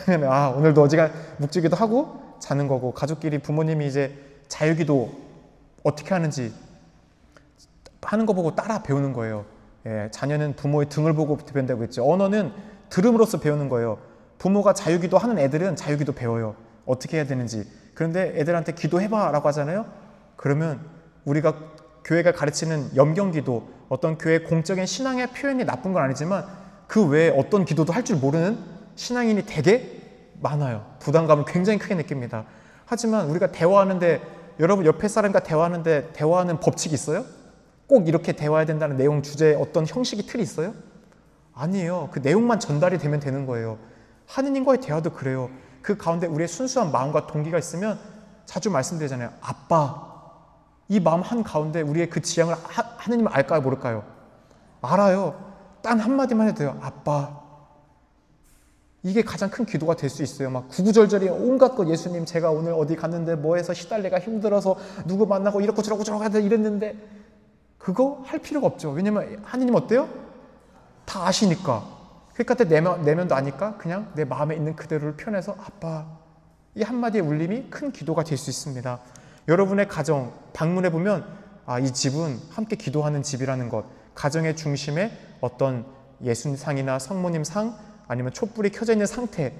그러면 오늘도 어지간 묵주기도 하고 자는 거고, 가족끼리 부모님이 이제 자유기도 어떻게 하는지 하는 거 보고 따라 배우는 거예요. 자녀는 부모의 등을 보고 배운다고 했죠. 언어는 들음으로써 배우는 거예요. 부모가 자유기도 하는 애들은 자유기도 배워요. 어떻게 해야 되는지. 그런데 애들한테 기도해봐 라고 하잖아요. 그러면 우리가 교회가 가르치는 염경기도, 어떤 교회의 공적인 신앙의 표현이 나쁜 건 아니지만 그 외에 어떤 기도도 할 줄 모르는 신앙인이 되게 많아요. 부담감을 굉장히 크게 느낍니다. 하지만 우리가 대화하는데, 여러분 옆에 사람과 대화하는데 대화하는 법칙이 있어요? 꼭 이렇게 대화해야 된다는 내용, 주제에 어떤 형식이 틀이 있어요? 아니에요. 그 내용만 전달이 되면 되는 거예요. 하느님과의 대화도 그래요. 그 가운데 우리의 순수한 마음과 동기가 있으면, 자주 말씀드리잖아요. 아빠, 이 마음 한가운데 우리의 그 지향을 하느님은 알까요, 모를까요? 알아요. 단 한마디만 해도 돼요. 아빠. 이게 가장 큰 기도가 될 수 있어요. 막 구구절절히 온갖 것, 예수님 제가 오늘 어디 갔는데 뭐해서 시달래가 힘들어서 누구 만나고 이렇고 저렇고 저렇고 이랬는데, 그거 할 필요가 없죠. 왜냐면 하느님 어때요? 다 아시니까. 그러니까 내면도 아니까 그냥 내 마음에 있는 그대로를 표현해서 아빠, 이 한마디의 울림이 큰 기도가 될 수 있습니다. 여러분의 가정 방문해 보면 이 집은 함께 기도하는 집이라는 것, 가정의 중심에 어떤 예수님상이나 성모님 상, 아니면 촛불이 켜져 있는 상태,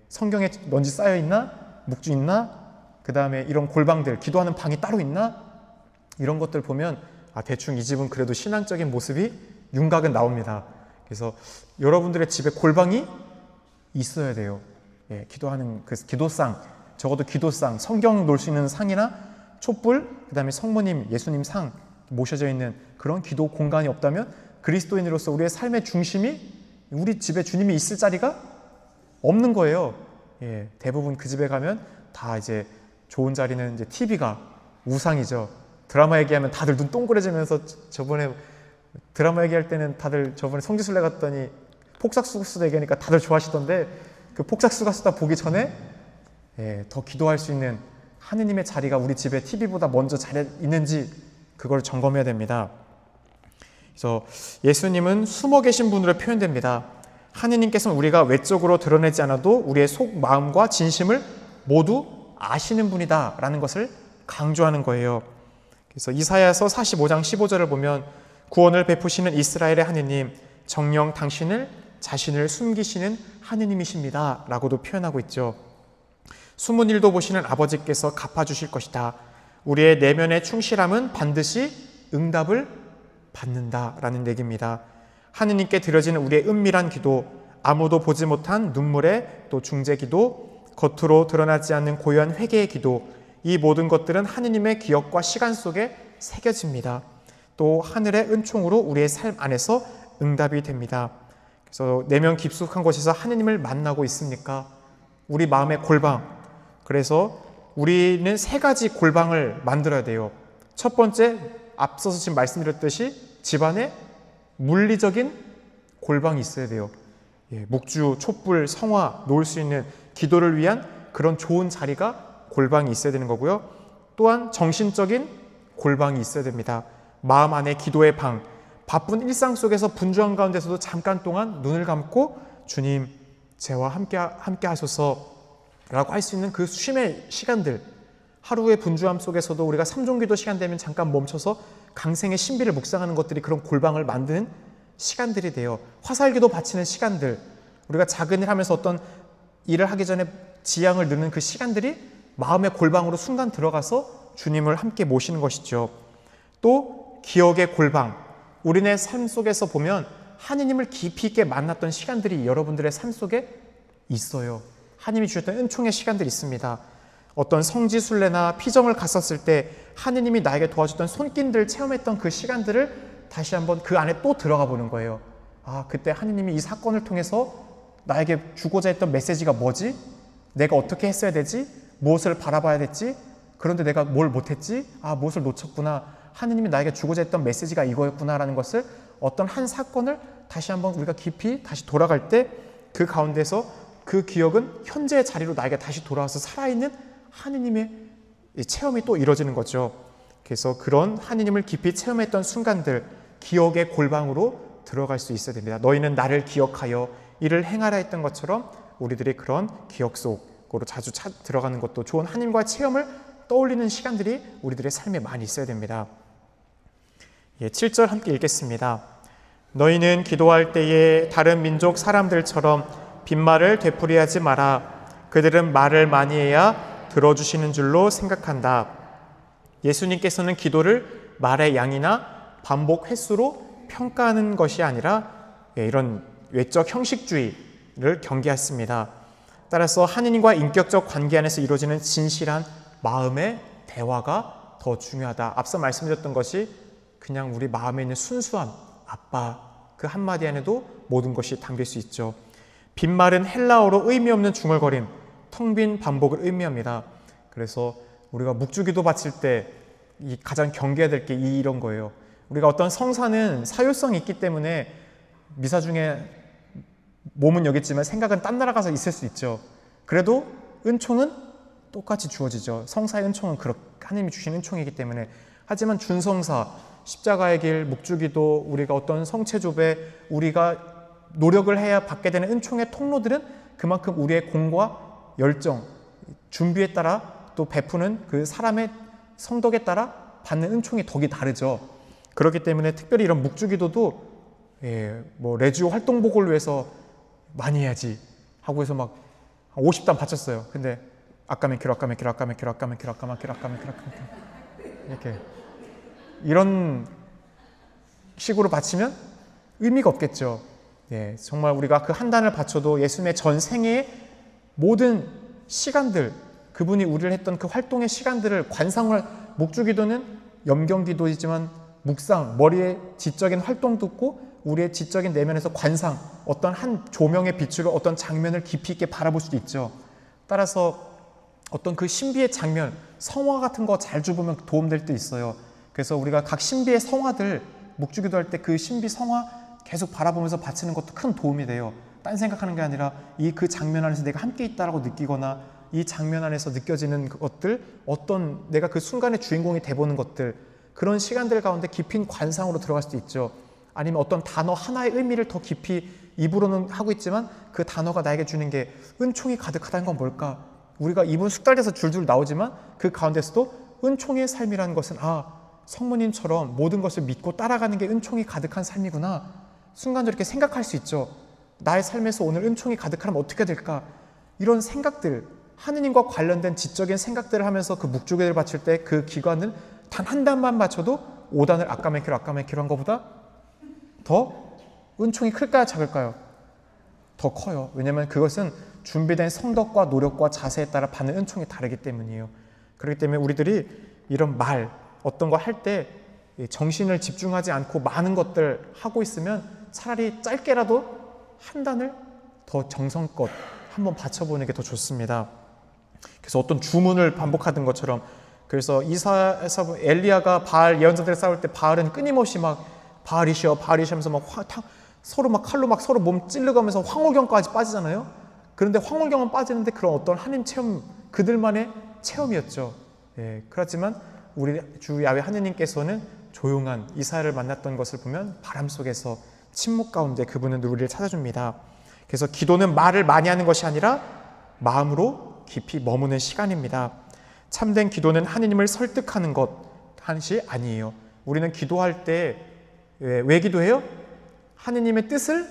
성경에 먼지 쌓여 있나, 묵주 있나, 그 다음에 이런 골방들, 기도하는 방이 따로 있나, 이런 것들 보면 대충 이 집은 그래도 신앙적인 모습이 윤곽은 나옵니다. 그래서 여러분들의 집에 골방이 있어야 돼요. 기도하는 그 기도상, 적어도 기도상, 성경 놓을 수 있는 상이나 촛불, 그 다음에 성모님, 예수님 상 모셔져 있는 그런 기도 공간이 없다면 그리스도인으로서 우리의 삶의 중심이, 우리 집에 주님이 있을 자리가 없는 거예요. 대부분 그 집에 가면 다 이제 좋은 자리는 이제 TV가 우상이죠. 드라마 얘기하면 다들 눈 동그래지면서 저번에 드라마 얘기할 때는 다들 저번에 성지순례 갔더니 폭삭수가수다 얘기하니까 다들 좋아하시던데 그 폭삭수가수다 보기 전에 더 기도할 수 있는 하느님의 자리가 우리 집에 TV보다 먼저 자리에 있는지 그걸 점검해야 됩니다. 그래서 예수님은 숨어 계신 분으로 표현됩니다. 하느님께서는 우리가 외적으로 드러내지 않아도 우리의 속 마음과 진심을 모두 아시는 분이다 라는 것을 강조하는 거예요. 그래서 이사야서 45장 15절을 보면 구원을 베푸시는 이스라엘의 하느님, 정녕 당신을 자신을 숨기시는 하느님이십니다 라고도 표현하고 있죠. 숨은 일도 보시는 아버지께서 갚아주실 것이다. 우리의 내면의 충실함은 반드시 응답을 받는다라는 얘기입니다. 하느님께 드려지는 우리의 은밀한 기도, 아무도 보지 못한 눈물의 또 중재 기도, 겉으로 드러나지 않는 고요한 회개의 기도, 이 모든 것들은 하느님의 기억과 시간 속에 새겨집니다. 또 하늘의 은총으로 우리의 삶 안에서 응답이 됩니다. 그래서 내면 깊숙한 곳에서 하느님을 만나고 있습니까? 우리 마음의 골방. 그래서 우리는 3가지 골방을 만들어야 돼요. 첫 번째, 앞서서 지금 말씀드렸듯이 집안에 물리적인 골방이 있어야 돼요. 묵주, 촛불, 성화 놓을 수 있는 기도를 위한 그런 좋은 자리가 골방이 있어야 되는 거고요. 또한 정신적인 골방이 있어야 됩니다. 마음 안에 기도의 방, 바쁜 일상 속에서 분주한 가운데서도 잠깐 동안 눈을 감고 주님, 저와 함께 하소서 라고 할 수 있는 그 쉼의 시간들, 하루의 분주함 속에서도 우리가 삼종기도 시간 되면 잠깐 멈춰서 강생의 신비를 묵상하는 것들이 그런 골방을 만드는 시간들이 돼요. 화살기도 바치는 시간들, 우리가 작은 일 하면서 어떤 일을 하기 전에 지향을 넣는 그 시간들이 마음의 골방으로 순간 들어가서 주님을 함께 모시는 것이죠. 또 기억의 골방, 우리네 삶 속에서 보면 하느님을 깊이 있게 만났던 시간들이 여러분들의 삶 속에 있어요. 하느님이 주셨던 은총의 시간들이 있습니다. 어떤 성지순례나 피정을 갔었을 때 하느님이 나에게 도와줬던 손길들을 체험했던 그 시간들을 다시 한번 그 안에 또 들어가 보는 거예요. 아, 그때 하느님이 이 사건을 통해서 나에게 주고자 했던 메시지가 뭐지? 내가 어떻게 했어야 되지? 무엇을 바라봐야 됐지? 그런데 내가 뭘 못했지? 아, 무엇을 놓쳤구나. 하느님이 나에게 주고자 했던 메시지가 이거였구나라는 것을 어떤 한 사건을 다시 한번 우리가 깊이 다시 돌아갈 때 그 가운데서 그 기억은 현재의 자리로 나에게 다시 돌아와서 살아있는 하느님의 체험이 또 이루어지는 거죠. 그래서 그런 하느님을 깊이 체험했던 순간들, 기억의 골방으로 들어갈 수 있어야 됩니다. 너희는 나를 기억하여 이를 행하라 했던 것처럼 우리들이 그런 기억 속으로 자주 들어가는 것도 좋은 하느님과의 체험을 떠올리는 시간들이 우리들의 삶에 많이 있어야 됩니다. 7절 함께 읽겠습니다. 너희는 기도할 때에 다른 민족 사람들처럼 빈말을 되풀이하지 마라. 그들은 말을 많이 해야 들어주시는 줄로 생각한다. 예수님께서는 기도를 말의 양이나 반복 횟수로 평가하는 것이 아니라 이런 외적 형식주의를 경계했습니다. 따라서 하느님과 인격적 관계 안에서 이루어지는 진실한 마음의 대화가 더 중요하다. 앞서 말씀드렸던 것이 그냥 우리 마음에 있는 순수함, 아빠 그 한마디 안에도 모든 것이 담길 수 있죠. 빈말은 헬라어로 의미 없는 중얼거림, 텅 빈 반복을 의미합니다. 그래서 우리가 묵주기도 바칠 때 가장 경계해야 될 게 이런 거예요. 우리가 어떤 성사는 사유성이 있기 때문에 미사 중에 몸은 여기 있지만 생각은 딴 나라 가서 있을 수 있죠. 그래도 은총은 똑같이 주어지죠. 성사의 은총은 하나님이 주신 은총이기 때문에. 하지만 준성사, 십자가의 길, 묵주기도, 우리가 어떤 성체조배, 우리가 노력을 해야 받게 되는 은총의 통로들은 그만큼 우리의 공과 열정, 준비에 따라 또 베푸는 그 사람의 성덕에 따라 받는 은총의 덕이 다르죠. 그렇기 때문에 특별히 이런 묵주기도도 레지오 활동복을 위해서 많이 해야지 하고 해서 막 50단 바쳤어요. 근데 아까메키로 이렇게 이런 식으로 바치면 의미가 없겠죠. 정말 우리가 그 한 단을 바쳐도 예수님의 전 생애의 모든 시간들, 그분이 우리를 했던 그 활동의 시간들을 관상을, 묵주기도는 염경기도이지만 묵상, 머리의 지적인 활동도 있고 우리의 지적인 내면에서 관상, 어떤 한 조명의 빛으로 어떤 장면을 깊이 있게 바라볼 수도 있죠. 따라서 어떤 그 신비의 장면, 성화 같은 거 잘 줍으면 도움될 때 있어요. 그래서 우리가 각 신비의 성화들 묵주기도 할 때 그 신비 성화 계속 바라보면서 바치는 것도 큰 도움이 돼요. 딴 생각하는 게 아니라 그 장면 안에서 내가 함께 있다라고 느끼거나 이 장면 안에서 느껴지는 것들, 어떤 내가 그 순간의 주인공이 돼보는 것들, 그런 시간들 가운데 깊은 관상으로 들어갈 수도 있죠. 아니면 어떤 단어 하나의 의미를 더 깊이 입으로는 하고 있지만 그 단어가 나에게 주는 게 은총이 가득하다는 건 뭘까? 우리가 이분 숙달돼서 줄줄 나오지만 그 가운데서도 은총의 삶이라는 것은 성모님처럼 모든 것을 믿고 따라가는 게 은총이 가득한 삶이구나. 순간적으로 이렇게 생각할 수 있죠. 나의 삶에서 오늘 은총이 가득하면 어떻게 될까? 이런 생각들, 하느님과 관련된 지적인 생각들을 하면서 그 묵주기를 바칠 때 그 기관을 단 한 단만 맞춰도 5단을 아까메키로 한 것보다 더 은총이 클까요? 작을까요? 더 커요. 왜냐하면 그것은 준비된 성덕과 노력과 자세에 따라 받는 은총이 다르기 때문이에요. 그렇기 때문에 우리들이 이런 어떤 거 할 때 정신을 집중하지 않고 많은 것들 하고 있으면 차라리 짧게라도 한 단을 더 정성껏 한번 바쳐보는 게 더 좋습니다. 그래서 어떤 주문을 반복하던 것처럼, 그래서 이사에서 엘리야가 바알 예언자들을 싸울 때 바알은 끊임없이 막 바알이시여 하면서 막 서로 막 칼로 막 서로 몸 찔러가면서 황홀경까지 빠지잖아요. 그런데 황홀경은 빠지는데 그런 어떤 하나님 체험, 그들만의 체험이었죠. 그렇지만 우리 주 야훼 하느님께서는 조용한 이사야를 만났던 것을 보면 바람 속에서 침묵 가운데 그분은 우리를 찾아줍니다. 그래서 기도는 말을 많이 하는 것이 아니라 마음으로 깊이 머무는 시간입니다. 참된 기도는 하느님을 설득하는 것이 아니에요. 우리는 기도할 때 왜 기도해요? 하느님의 뜻을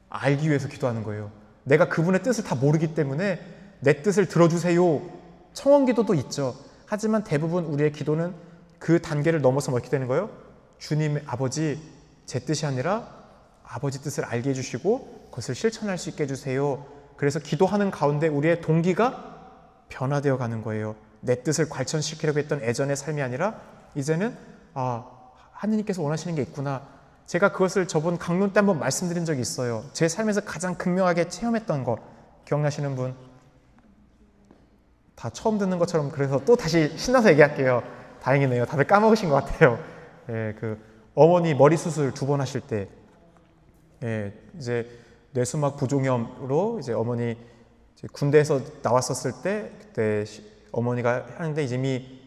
알기 위해서 기도하는 거예요. 내가 그분의 뜻을 다 모르기 때문에 내 뜻을 들어주세요. 청원 기도도 있죠. 하지만 대부분 우리의 기도는 그 단계를 넘어서 어떻게 되는 거예요? 주님 아버지, 제 뜻이 아니라 아버지 뜻을 알게 해주시고 그것을 실천할 수 있게 해주세요. 그래서 기도하는 가운데 우리의 동기가 변화되어 가는 거예요. 내 뜻을 관철시키려고 했던 예전의 삶이 아니라 이제는 하느님께서 원하시는 게 있구나. 제가 그것을 저번 강론 때 한번 말씀드린 적이 있어요. 제 삶에서 가장 극명하게 체험했던 거 기억나시는 분? 다 처음 듣는 것처럼, 그래서 또 다시 신나서 얘기할게요. 다행이네요. 다들 까먹으신 것 같아요. 그 어머니 머리 수술 2번 하실 때, 이제 뇌수막 부종염으로 이제 어머니 이제 군대에서 나왔었을 때, 그때 어머니가 하는데 이미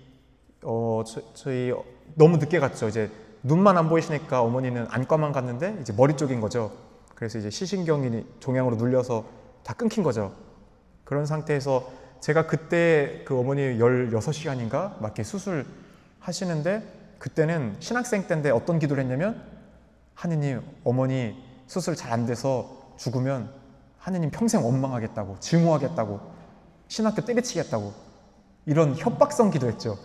저희 너무 늦게 갔죠. 이제 눈만 안 보이시니까 어머니는 안과만 갔는데 이제 머리 쪽인 거죠. 그래서 이제 시신경이 종양으로 눌려서 다 끊긴 거죠. 그런 상태에서 제가 그때 그 어머니 16시간인가 막 이렇게 수술 하시는데, 그때는 신학생 때인데 어떤 기도를 했냐면, 하느님, 어머니 수술 잘 안 돼서 죽으면 하느님 평생 원망하겠다고, 증오하겠다고, 신학교 때려치겠다고, 이런 협박성 기도했죠.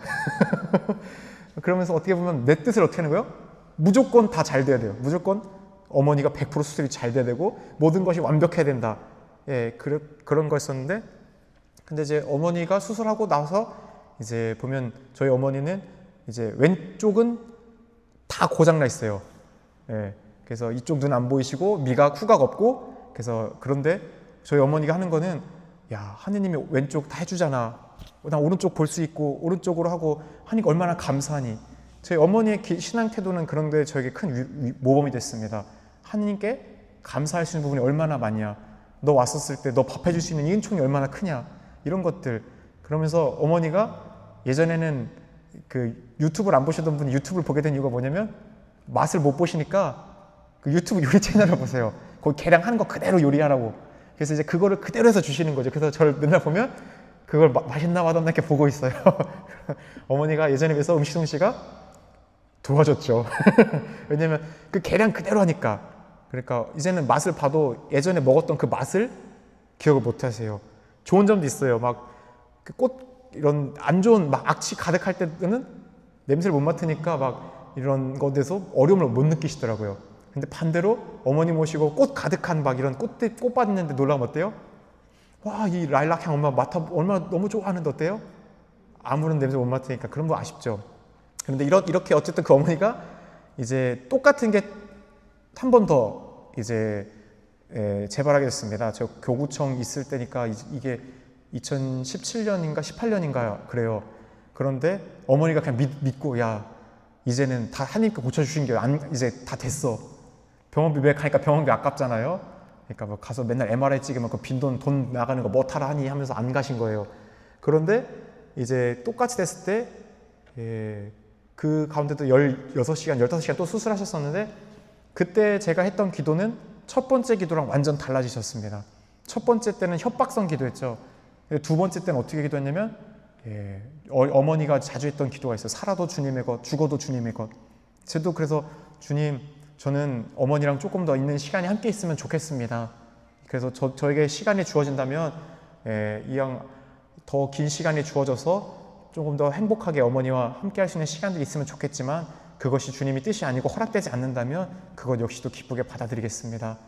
그러면서 어떻게 보면 내 뜻을 어떻게 하는 거예요? 무조건 다 잘 돼야 돼요. 무조건 어머니가 100% 수술이 잘 돼야 되고 모든 것이 완벽해야 된다. 그런 거였었는데, 근데 이제 어머니가 수술하고 나서 이제 보면 저희 어머니는 이제 왼쪽은 다 고장나 있어요. 그래서 이쪽 눈 안 보이시고 미각, 후각 없고, 그래서 그런데 저희 어머니가 하는 거는, 야, 하느님이 왼쪽 다 해주잖아. 난 오른쪽 볼 수 있고 오른쪽으로 하고 하니까 얼마나 감사하니. 저희 어머니의 신앙 태도는 그런데 저에게 큰 모범이 됐습니다. 하느님께 감사할 수 있는 부분이 얼마나 많냐. 너 왔었을 때 너 밥 해줄 수 있는 이 은총이 얼마나 크냐. 이런 것들. 그러면서 어머니가 예전에는 그 유튜브를 안 보시던 분이 유튜브를 보게 된 이유가 뭐냐면, 맛을 못 보시니까 그 유튜브 요리 채널을 보세요. 거기 계량 하는 거 그대로 요리하라고. 그래서 이제 그거를 그대로 해서 주시는 거죠. 그래서 저를 맨날 보면 그걸 맛있나 맛없나 이렇게 보고 있어요. 어머니가 예전에 비해서 음식 솜씨가 좋아졌죠. 왜냐면 그 계량 그대로 하니까. 그러니까 이제는 맛을 봐도 예전에 먹었던 그 맛을 기억을 못 하세요. 좋은 점도 있어요. 막 그 꽃 이런 안 좋은 막 악취 가득할 때는 냄새를 못 맡으니까 막 이런 것에서 어려움을 못 느끼시더라고요. 근데 반대로 어머니 모시고 꽃 가득한 막 이런 꽃밭 있는데 놀라면 어때요? 와, 이 라일락 향 엄마 맡아 얼마나 너무 좋아하는데 어때요? 아무런 냄새 못 맡으니까 그런 거 아쉽죠. 그런데 이렇게 어쨌든 그 어머니가 이제 똑같은 게 한 번 더 이제 재발하게 됐습니다. 저 교구청 있을 때니까 이게 2017년인가 18년인가 그래요. 그런데 어머니가 그냥 믿고, 야, 이제는 다 하나님께 고쳐주신 게 이제 다 됐어. 병원비 왜 가니까 병원비 아깝잖아요. 그러니까 뭐 가서 맨날 MRI 찍으면 그 빈돈 돈 나가는 거 뭐 타라 하니 하면서 안 가신 거예요. 그런데 이제 똑같이 됐을 때 그 가운데도 16시간, 15시간 또 수술하셨었는데 그때 제가 했던 기도는 첫 번째 기도랑 완전 달라지셨습니다. 첫 번째 때는 협박성 기도했죠. 두 번째 때는 어떻게 기도했냐면 어머니가 자주 했던 기도가 있어요. 살아도 주님의 것, 죽어도 주님의 것. 저도 그래서 주님, 저는 어머니랑 조금 더 있는 시간이 함께 있으면 좋겠습니다. 그래서 저에게 시간이 주어진다면 이왕 더 긴 시간이 주어져서 조금 더 행복하게 어머니와 함께 할 수 있는 시간들이 있으면 좋겠지만 그것이 주님이 뜻이 아니고 허락되지 않는다면 그것 역시도 기쁘게 받아들이겠습니다.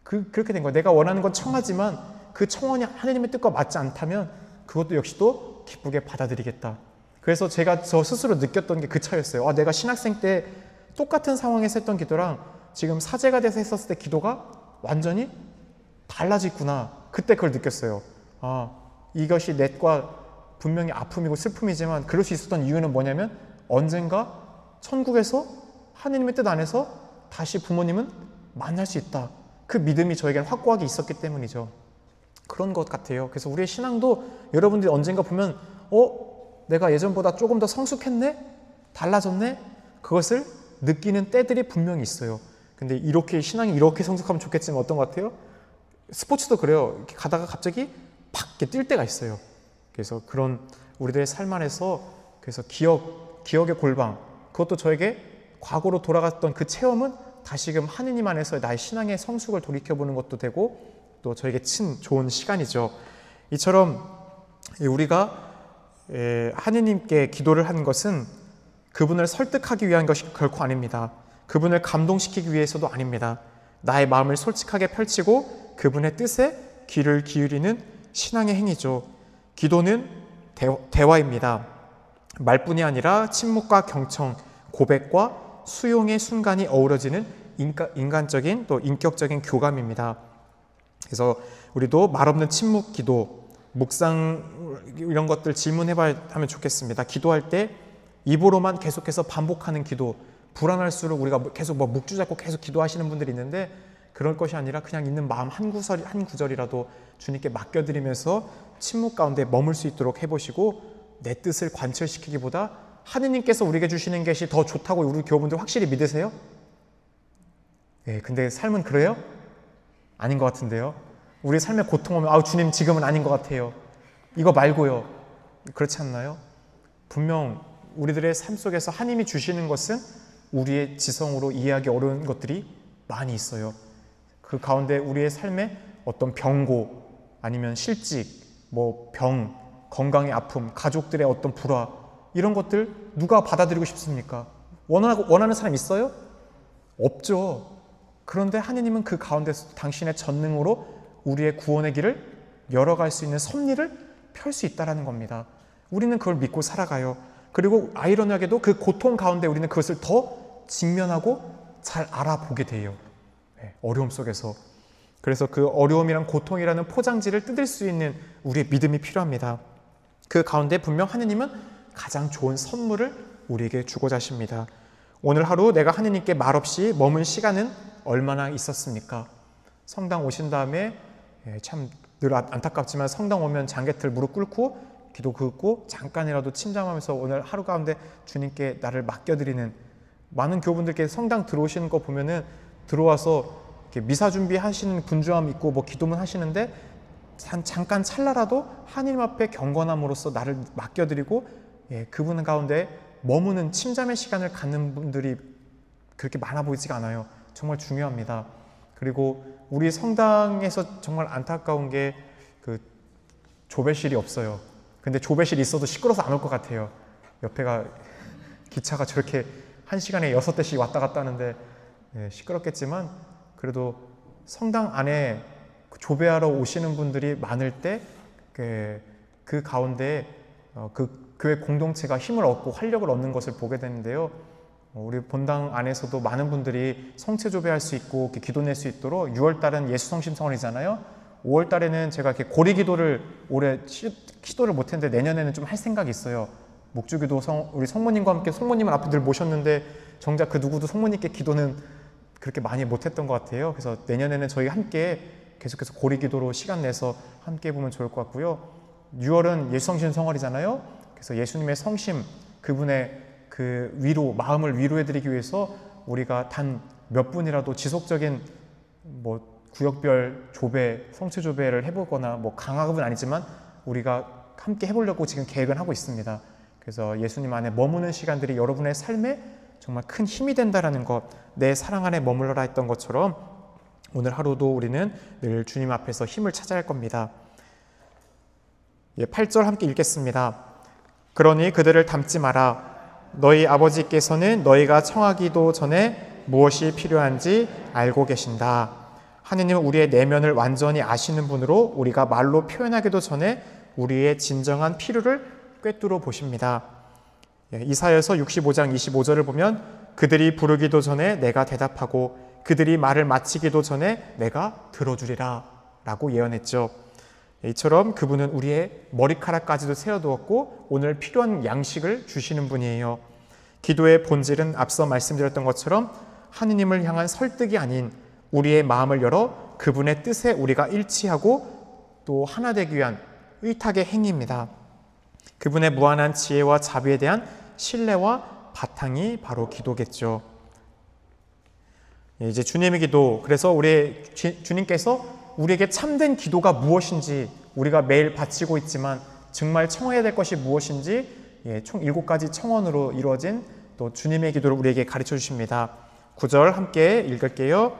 그렇게 된 거예요. 내가 원하는 건 청하지만 그 청원이 하나님의 뜻과 맞지 않다면 그것도 역시도 기쁘게 받아들이겠다. 그래서 제가 저 스스로 느꼈던 게 그 차이였어요. 내가 신학생 때 똑같은 상황에서 했던 기도랑 지금 사제가 돼서 했었을 때 기도가 완전히 달라졌구나. 그때 그걸 느꼈어요. 이것이 넷과 분명히 아픔이고 슬픔이지만 그럴 수 있었던 이유는 뭐냐면 언젠가 천국에서 하나님의 뜻 안에서 다시 부모님은 만날 수 있다. 그 믿음이 저에게는 확고하게 있었기 때문이죠. 그런 것 같아요. 그래서 우리의 신앙도 여러분들이 언젠가 보면 내가 예전보다 조금 더 성숙했네? 달라졌네? 그것을 느끼는 때들이 분명히 있어요. 근데 이렇게 신앙이 이렇게 성숙하면 좋겠지만 어떤 것 같아요? 스포츠도 그래요. 이렇게 가다가 갑자기 팍 이렇게 뛸 때가 있어요. 그래서 그런 우리들의 삶 안에서 그래서 기억의 골방, 그것도 저에게 과거로 돌아갔던 그 체험은 다시금 하느님 안에서 나의 신앙의 성숙을 돌이켜보는 것도 되고 또 저에게 참 좋은 시간이죠. 이처럼 우리가 하느님께 기도를 하는 것은 그분을 설득하기 위한 것이 결코 아닙니다. 그분을 감동시키기 위해서도 아닙니다. 나의 마음을 솔직하게 펼치고 그분의 뜻에 귀를 기울이는 신앙의 행위죠. 기도는 대화입니다. 말뿐이 아니라 침묵과 경청, 고백과 수용의 순간이 어우러지는 인간적인 또 인격적인 교감입니다. 그래서 우리도 말없는 침묵 기도, 묵상 이런 것들 질문해봐야 하면 좋겠습니다. 기도할 때 입으로만 계속해서 반복하는 기도, 불안할수록 우리가 계속 묵주 잡고 계속 기도하시는 분들이 있는데 그럴 것이 아니라 그냥 있는 마음 한 구절이라도 주님께 맡겨드리면서 침묵 가운데 머물 수 있도록 해보시고 내 뜻을 관철시키기보다 하느님께서 우리에게 주시는 것이 더 좋다고 우리 교우분들 확실히 믿으세요? 근데 삶은 그래요? 아닌 것 같은데요. 우리 삶에 고통 오면 주님 지금은 아닌 것 같아요. 이거 말고요. 그렇지 않나요? 분명 우리들의 삶 속에서 하나님이 주시는 것은 우리의 지성으로 이해하기 어려운 것들이 많이 있어요. 그 가운데 우리의 삶에 어떤 병고 아니면 실직, 병, 건강의 아픔, 가족들의 어떤 불화 이런 것들 누가 받아들이고 싶습니까? 원하는 사람 있어요? 없죠. 그런데 하느님은 그 가운데서 당신의 전능으로 우리의 구원의 길을 열어갈 수 있는 섭리를 펼 수 있다는 겁니다. 우리는 그걸 믿고 살아가요. 그리고 아이러니하게도 그 고통 가운데 우리는 그것을 더 직면하고 잘 알아보게 돼요. 어려움 속에서. 그래서 그 어려움이란 고통이라는 포장지를 뜯을 수 있는 우리의 믿음이 필요합니다. 그 가운데 분명 하느님은 가장 좋은 선물을 우리에게 주고자 하십니다. 오늘 하루 내가 하느님께 말없이 머문 시간은 얼마나 있었습니까? 성당 오신 다음에 참 늘 안타깝지만 성당 오면 장개틀 무릎 꿇고 기도 긋고 잠깐이라도 침잠하면서 오늘 하루 가운데 주님께 나를 맡겨드리는 많은 교우분들께 성당 들어오시는 거 보면은 들어와서 미사 준비하시는 분주함 있고 기도문 하시는데 잠깐 찰나라도 하나님 앞에 경건함으로써 나를 맡겨드리고 그분 가운데 머무는 침잠의 시간을 갖는 분들이 그렇게 많아 보이지가 않아요. 정말 중요합니다. 그리고 우리 성당에서 정말 안타까운 게 그 조배실이 없어요. 근데 조배실이 있어도 시끄러워서 안 올 것 같아요. 옆에가 기차가 저렇게 1시간에 6대씩 왔다 갔다 하는데 시끄럽겠지만 그래도 성당 안에 조배하러 오시는 분들이 많을 때 그 가운데 그 교회 공동체가 힘을 얻고 활력을 얻는 것을 보게 되는데요. 우리 본당 안에서도 많은 분들이 성체 조배할 수 있고 기도 낼 수 있도록 6월달은 예수 성심 성원이잖아요. 5월달에는 제가 이렇게 고리 기도를 올해 기도를 못했는데 내년에는 좀 할 생각이 있어요. 묵주기도 우리 성모님과 함께 성모님을 앞에 늘 모셨는데 정작 그 누구도 성모님께 기도는 그렇게 많이 못했던 것 같아요. 그래서 내년에는 저희 함께 계속해서 고리기도로 시간 내서 함께 해보면 좋을 것 같고요. 6월은 예수성신 성월이잖아요. 그래서 예수님의 성심, 그분의 그 위로, 마음을 위로해드리기 위해서 우리가 단 몇 분이라도 지속적인 구역별 조배, 성체 조배를 해보거나 강학은 아니지만 우리가 함께 해보려고 지금 계획은 하고 있습니다. 그래서 예수님 안에 머무는 시간들이 여러분의 삶에 정말 큰 힘이 된다라는 것, 내 사랑 안에 머물러라 했던 것처럼 오늘 하루도 우리는 늘 주님 앞에서 힘을 찾아야 할 겁니다. 8절 함께 읽겠습니다. 그러니 그들을 닮지 마라. 너희 아버지께서는 너희가 청하기도 전에 무엇이 필요한지 알고 계신다. 하느님은 우리의 내면을 완전히 아시는 분으로 우리가 말로 표현하기도 전에 우리의 진정한 필요를 꿰뚫어 보십니다. 이사야서 65장 25절을 보면 그들이 부르기도 전에 내가 대답하고 그들이 말을 마치기도 전에 내가 들어주리라 라고 예언했죠. 이처럼 그분은 우리의 머리카락까지도 세워두었고 오늘 필요한 양식을 주시는 분이에요. 기도의 본질은 앞서 말씀드렸던 것처럼 하느님을 향한 설득이 아닌 우리의 마음을 열어 그분의 뜻에 우리가 일치하고 또 하나 되기 위한 의탁의 행위입니다. 그분의 무한한 지혜와 자비에 대한 신뢰와 바탕이 바로 기도겠죠. 이제 주님의 기도, 그래서 우리 주님께서 우리에게 참된 기도가 무엇인지 우리가 매일 바치고 있지만 정말 청해야 될 것이 무엇인지 총 7가지 청원으로 이루어진 또 주님의 기도를 우리에게 가르쳐 주십니다. 9절 함께 읽을게요.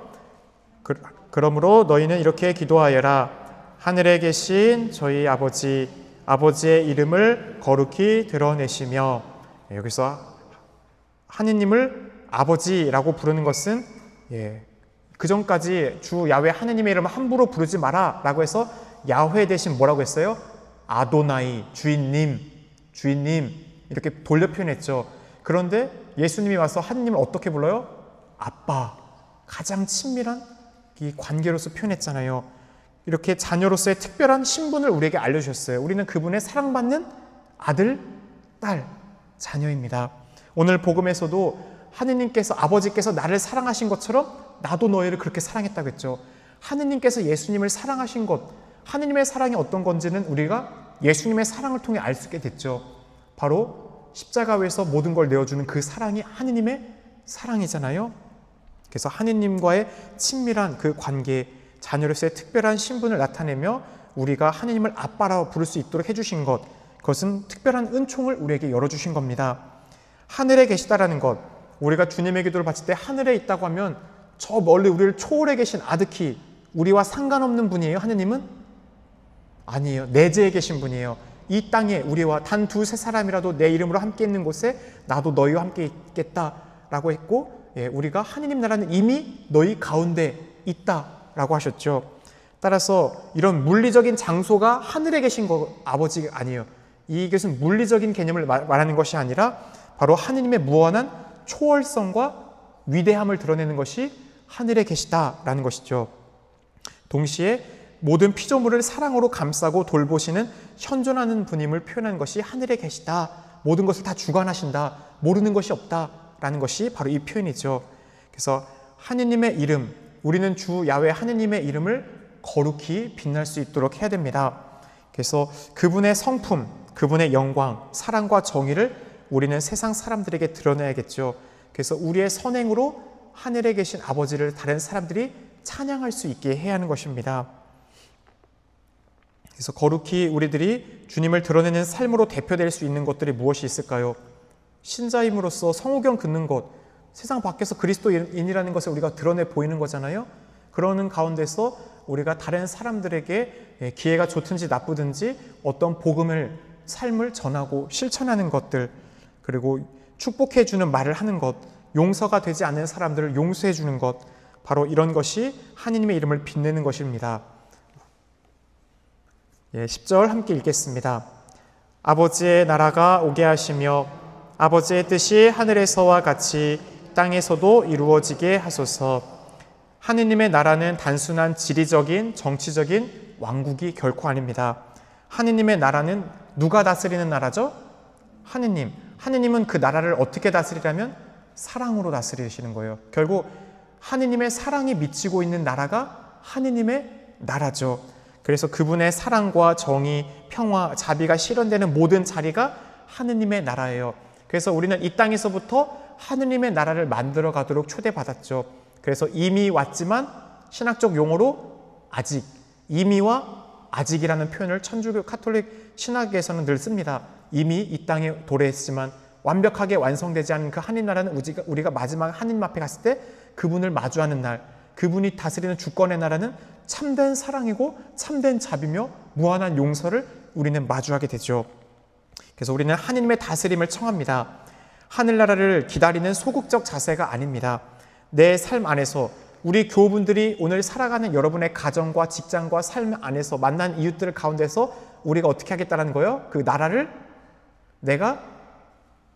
그러므로 너희는 이렇게 기도하여라. 하늘에 계신 저희 아버지의 이름을 거룩히 드러내시며, 여기서 하느님을 아버지라고 부르는 것은 그 전까지 주 야훼 하느님의 이름을 함부로 부르지 마라 라고 해서 야훼 대신 뭐라고 했어요? 아도나이, 주인님 이렇게 돌려 표현했죠. 그런데 예수님이 와서 하느님을 어떻게 불러요? 아빠, 가장 친밀한 이 관계로서 표현했잖아요. 이렇게 자녀로서의 특별한 신분을 우리에게 알려주셨어요. 우리는 그분의 사랑받는 아들, 딸, 자녀입니다. 오늘 복음에서도 하느님께서, 아버지께서 나를 사랑하신 것처럼 나도 너희를 그렇게 사랑했다고 했죠. 하느님께서 예수님을 사랑하신 것, 하느님의 사랑이 어떤 건지는 우리가 예수님의 사랑을 통해 알 수 있게 됐죠. 바로 십자가 위에서 모든 걸 내어주는 그 사랑이 하느님의 사랑이잖아요. 그래서 하느님과의 친밀한 그 관계, 자녀로서의 특별한 신분을 나타내며 우리가 하느님을 아빠라고 부를 수 있도록 해주신 것, 그것은 특별한 은총을 우리에게 열어주신 겁니다. 하늘에 계시다라는 것, 우리가 주님의 기도를 바칠 때 하늘에 있다고 하면 저 멀리 우리를 초월해 계신 아득히 우리와 상관없는 분이에요. 하느님은 아니에요. 내재해 계신 분이에요. 이 땅에 우리와 단 두세 사람이라도 내 이름으로 함께 있는 곳에 나도 너희와 함께 있겠다라고 했고, 우리가 하느님 나라는 이미 너희 가운데 있다라고 하셨죠. 따라서 이런 물리적인 장소가 하늘에 계신 아버지가 아니에요. 이것은 물리적인 개념을 말하는 것이 아니라 바로 하느님의 무한한 초월성과 위대함을 드러내는 것이 하늘에 계시다라는 것이죠. 동시에 모든 피조물을 사랑으로 감싸고 돌보시는 현존하는 분임을 표현하는 것이 하늘에 계시다. 모든 것을 다 주관하신다. 모르는 것이 없다라는 것이 바로 이 표현이죠. 그래서 하느님의 이름, 우리는 주 야훼 하느님의 이름을 거룩히 빛날 수 있도록 해야 됩니다. 그래서 그분의 성품, 그분의 영광, 사랑과 정의를 우리는 세상 사람들에게 드러내야겠죠. 그래서 우리의 선행으로 하늘에 계신 아버지를 다른 사람들이 찬양할 수 있게 해야 하는 것입니다. 그래서 거룩히 우리들이 주님을 드러내는 삶으로 대표될 수 있는 것들이 무엇이 있을까요? 신자임으로써 성호경 긋는 것, 세상 밖에서 그리스도인이라는 것을 우리가 드러내 보이는 거잖아요. 그러는 가운데서 우리가 다른 사람들에게 기회가 좋든지 나쁘든지 어떤 복음을, 삶을 전하고 실천하는 것들, 그리고 축복해 주는 말을 하는 것, 용서가 되지 않는 사람들을 용서해 주는 것, 바로 이런 것이 하느님의 이름을 빛내는 것입니다. 10절 함께 읽겠습니다. 아버지의 나라가 오게 하시며 아버지의 뜻이 하늘에서와 같이 땅에서도 이루어지게 하소서. 하느님의 나라는 단순한 지리적인, 정치적인 왕국이 결코 아닙니다. 하느님의 나라는 누가 다스리는 나라죠? 하느님은 그 나라를 어떻게 다스리라면 사랑으로 다스리시는 거예요. 결국 하느님의 사랑이 미치고 있는 나라가 하느님의 나라죠. 그래서 그분의 사랑과 정의, 평화, 자비가 실현되는 모든 자리가 하느님의 나라예요. 그래서 우리는 이 땅에서부터 하느님의 나라를 만들어 가도록 초대받았죠. 그래서 이미 왔지만 신학적 용어로 아직, 이미와 아직이라는 표현을 천주교 카톨릭 신학에서는 늘 씁니다. 이미 이 땅에 도래했지만 완벽하게 완성되지 않은 그 하느님 나라는 우리가 마지막 하느님 앞에 갔을 때 그분을 마주하는 날, 그분이 다스리는 주권의 나라는 참된 사랑이고 참된 자비며 무한한 용서를 우리는 마주하게 되죠. 그래서 우리는 하느님의 다스림을 청합니다. 하늘나라를 기다리는 소극적 자세가 아닙니다. 내 삶 안에서 우리 교우분들이 오늘 살아가는 여러분의 가정과 직장과 삶 안에서 만난 이웃들 가운데서 우리가 어떻게 하겠다는 거예요? 그 나라를 내가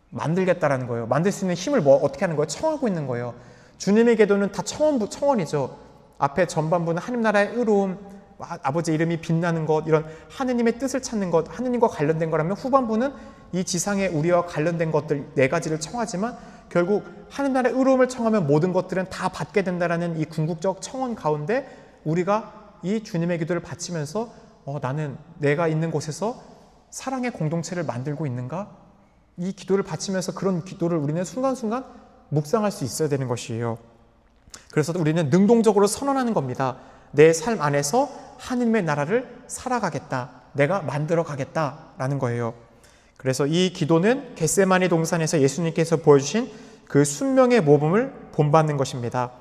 만들겠다라는 거예요. 만들 수 있는 힘을 어떻게 하는 거예요? 청하고 있는 거예요. 주님의 기도는 다 청원이죠. 앞에 전반부는 하느님 나라의 의로움, 아버지 이름이 빛나는 것, 이런 하느님의 뜻을 찾는 것, 하느님과 관련된 거라면 후반부는 이 지상의 우리와 관련된 것들 4가지를 청하지만 결국 하느님 나라의 의로움을 청하면 모든 것들은 다 받게 된다라는 이 궁극적 청원 가운데 우리가 이 주님의 기도를 바치면서 나는 내가 있는 곳에서 사랑의 공동체를 만들고 있는가? 이 기도를 바치면서 그런 기도를 우리는 순간순간 묵상할 수 있어야 되는 것이에요. 그래서 우리는 능동적으로 선언하는 겁니다. 내 삶 안에서 하느님의 나라를 살아가겠다. 내가 만들어 가겠다라는 거예요. 그래서 이 기도는 겟세마니 동산에서 예수님께서 보여주신 그 순명의 모범을 본받는 것입니다.